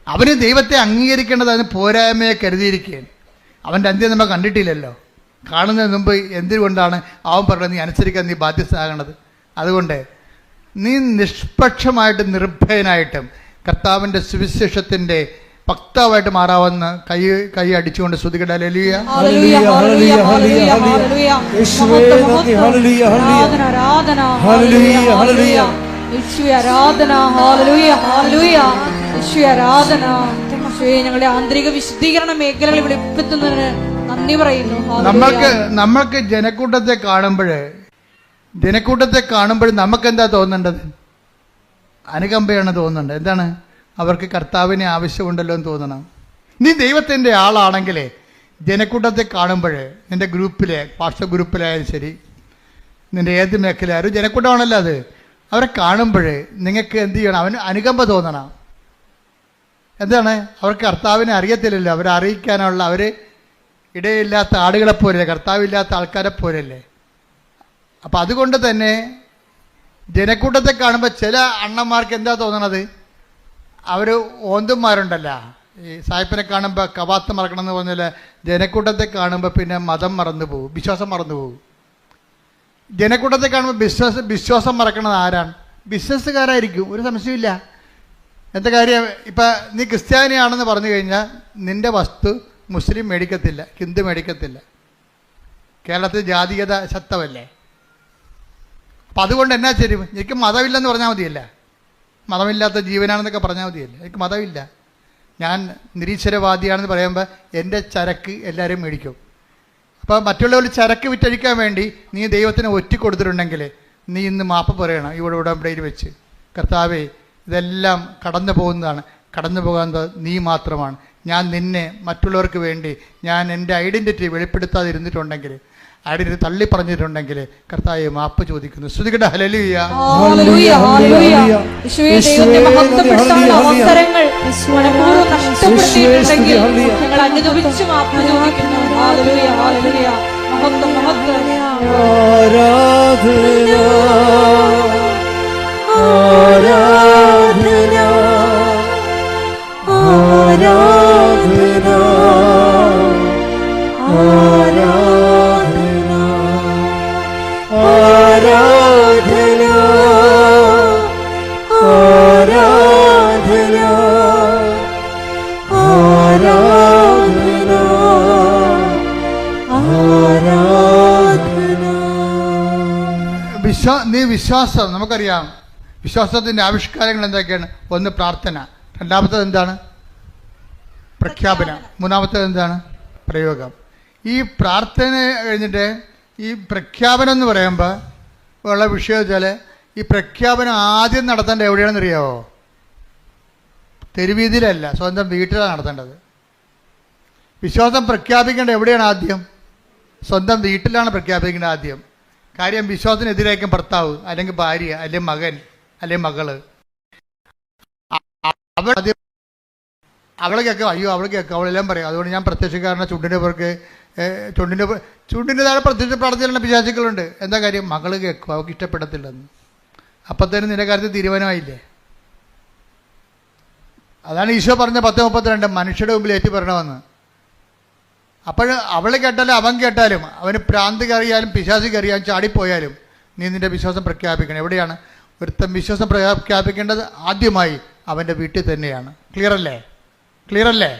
അവന് ദൈവത്തെ അംഗീകരിക്കേണ്ടത് അതിന് പോരായ്മയെ കരുതിയിരിക്കുകയാണ്. അവൻ്റെ അന്ത്യം നമ്മൾ കണ്ടിട്ടില്ലല്ലോ. കാണുന്നതിന് മുമ്പ് എന്തുകൊണ്ടാണ് അവൻ പറഞ്ഞത് നീ അനുസരിക്കാൻ നീ ബാധ്യസ്ഥനാകണത്? അതുകൊണ്ട് നീ നിഷ്പക്ഷമായിട്ടും നിർഭയനായിട്ടും കർത്താവിൻ്റെ സുവിശേഷത്തിൻ്റെ വക്താവായിട്ട് മാറാവുന്ന കൈ അടിച്ചുകൊണ്ട് സ്തുതിക്കട്ടെ. ഹല്ലേലൂയ. ഞങ്ങളുടെ ആന്തരിക വിശുദ്ധീകരണ മേഖലകൾ ഇവിടെ എത്തുന്നതിന് നന്ദി പറയുന്നു. നമ്മൾക്ക് ജനക്കൂട്ടത്തെ കാണുമ്പോൾ നമുക്ക് എന്താ തോന്നേണ്ടത്? അനുകമ്പയാണ് തോന്നുന്നുണ്ട്. എന്താണ്? അവർക്ക് കർത്താവിനെ ആവശ്യമുണ്ടല്ലോ എന്ന് തോന്നണം. നീ ദൈവത്തിൻ്റെ ആളാണെങ്കിലേ ജനക്കൂട്ടത്തെ കാണുമ്പോൾ, നിൻ്റെ ഗ്രൂപ്പിലെ വാട്സപ്പ് ഗ്രൂപ്പിലായാലും ശരി, നിൻ്റെ ഏത് മേഖലയായാലും ജനക്കൂട്ടമാണല്ലോ അത്. അവരെ കാണുമ്പോൾ നിങ്ങൾക്ക് എന്ത് ചെയ്യണം? അവന് അനുകമ്പ തോന്നണം. എന്താണ്? അവർക്ക് കർത്താവിനെ അറിയത്തില്ലല്ലോ. അവരെ അറിയിക്കാനുള്ള ഇടയില്ലാത്ത ആടുകളെപ്പോലല്ലേ, കർത്താവില്ലാത്ത ആൾക്കാരെ പോലല്ലേ. അപ്പം അതുകൊണ്ട് തന്നെ ജനക്കൂട്ടത്തെ കാണുമ്പോൾ ചില അണ്ണന്മാർക്ക് എന്താ തോന്നണത്? അവർ ഓന്തുമാരുണ്ടല്ലോ, ഈ സായിപ്പിനെ കാണുമ്പോൾ കവാത്ത് മറക്കണം എന്ന് പറഞ്ഞാൽ ജനക്കൂട്ടത്തെ കാണുമ്പോൾ പിന്നെ മതം മറന്നു പോകും, വിശ്വാസം മറന്നു പോകും. ജനക്കൂട്ടത്തെ കാണുമ്പോൾ വിശ്വാസം മറക്കണത് ആരാണ്? ബിസിനസ്സുകാരായിരിക്കും, ഒരു സംശയമില്ല. എന്താ കാര്യം? ഇപ്പം നീ ക്രിസ്ത്യാനിയാണെന്ന് പറഞ്ഞു കഴിഞ്ഞാൽ നിൻ്റെ വസ്തു മുസ്ലിം മേടിക്കത്തില്ല, ഹിന്ദു മേടിക്കത്തില്ല. കേരളത്തിൽ ജാതീയത ശക്തമല്ലേ. അപ്പം അതുകൊണ്ട് എന്നാ ശരി, എനിക്ക് മതമില്ലെന്ന് പറഞ്ഞാൽ മതിയല്ല. മതമില്ലാത്ത ജീവനാണെന്നൊക്കെ പറഞ്ഞാൽ മതിയല്ലേ. എനിക്ക് മതമില്ല, ഞാൻ നിരീശ്വരവാദിയാണെന്ന് പറയുമ്പോൾ എൻ്റെ ചരക്ക് എല്ലാവരും മേടിക്കും. അപ്പോൾ മറ്റുള്ളവർ ചരക്ക് വിറ്റഴിക്കാൻ വേണ്ടി നീ ദൈവത്തിന് ഒറ്റിക്കൊടുത്തിട്ടുണ്ടെങ്കിൽ നീ ഇന്ന് മാപ്പ് പറയണം. ഇവിടെ ഉടമ്പടിയിൽ വെച്ച്, കർത്താവേ ഇതെല്ലാം കടന്നു പോകുന്നതാണ്, കടന്നു പോകുന്നത് നീ മാത്രമാണ്. ഞാൻ നിന്നെ മറ്റുള്ളവർക്ക് വേണ്ടി ഞാൻ എൻ്റെ ഐഡൻറ്റിറ്റി വെളിപ്പെടുത്താതിരുന്നിട്ടുണ്ടെങ്കിൽ, ഐഡൻറ്റിറ്റി തള്ളി പറഞ്ഞിട്ടുണ്ടെങ്കിൽ കർത്താവേ മാപ്പ് ചോദിക്കുന്നു. സ്തുതിക്കട്ടെ. ഹല്ലേലൂയ. വിശ്വാസം നമുക്കറിയാം. വിശ്വാസത്തിൻ്റെ ആവിഷ്കാരങ്ങൾ എന്തൊക്കെയാണ്? ഒന്ന് പ്രാർത്ഥന, രണ്ടാമത്തേത് എന്താണ്? പ്രഖ്യാപനം, മൂന്നാമത്തേത് എന്താണ്? പ്രയോഗം. ഈ പ്രാർത്ഥന കഴിഞ്ഞിട്ട് ഈ പ്രഖ്യാപനം എന്ന് പറയുമ്പോൾ ഉള്ള വിഷയം വെച്ചാൽ, ഈ പ്രഖ്യാപനം ആദ്യം നടത്തേണ്ട എവിടെയാണെന്ന് അറിയാമോ? തെരുവീതിയിലല്ല, സ്വന്തം വീട്ടിലാണ് നടത്തേണ്ടത്. വിശ്വാസം പ്രഖ്യാപിക്കേണ്ടത് എവിടെയാണ്? ആദ്യം സ്വന്തം വീട്ടിലാണ് പ്രഖ്യാപിക്കേണ്ടത് ആദ്യം. കാര്യം വിശ്വാസത്തിനെതിരായിരിക്കും ഭർത്താവ്, അല്ലെങ്കിൽ ഭാര്യ, അല്ലെങ്കിൽ മകൻ, അല്ലെങ്കിൽ മകള്. അവളെ കേൾക്കാം, അയ്യോ അവളെ കേൾക്കാം, അവളെല്ലാം പറയും. അതുകൊണ്ട് ഞാൻ പ്രത്യക്ഷക്കാരനെ ചുണ്ടിൻ്റെ പേർക്ക് ചുണ്ടിൻ്റെ താഴെ പ്രത്യക്ഷ പ്രാർത്ഥന പിശാചുക്കളുണ്ട്. എന്താ കാര്യം? മകള് കേൾക്കും, അവൾക്ക് ഇഷ്ടപ്പെടത്തില്ലെന്ന്. അപ്പത്തേനും നിന്റെ കാര്യത്തിൽ തീരുമാനമായില്ലേ? അതാണ് ഈശോ പറഞ്ഞ 10:32 മനുഷ്യരുടെ മുമ്പിൽ ഏറ്റു പറയണമെന്ന്. അപ്പോൾ അവളെ കേട്ടാലും അവൻ കേട്ടാലും, അവന് പ്രാന്ത് കയറിയാലും പിശാച് കയറിയാലും ചാടിപ്പോയാലും നീ നിന്റെ വിശ്വാസം പ്രഖ്യാപിക്കണം. എവിടെയാണ്? ഒരുത്തൻ വിശ്വാസം പ്രഖ്യാപിക്കേണ്ടത് ആദ്യമായി അവൻ്റെ വീട്ടിൽ തന്നെയാണ്. ക്ലിയർ അല്ലേ?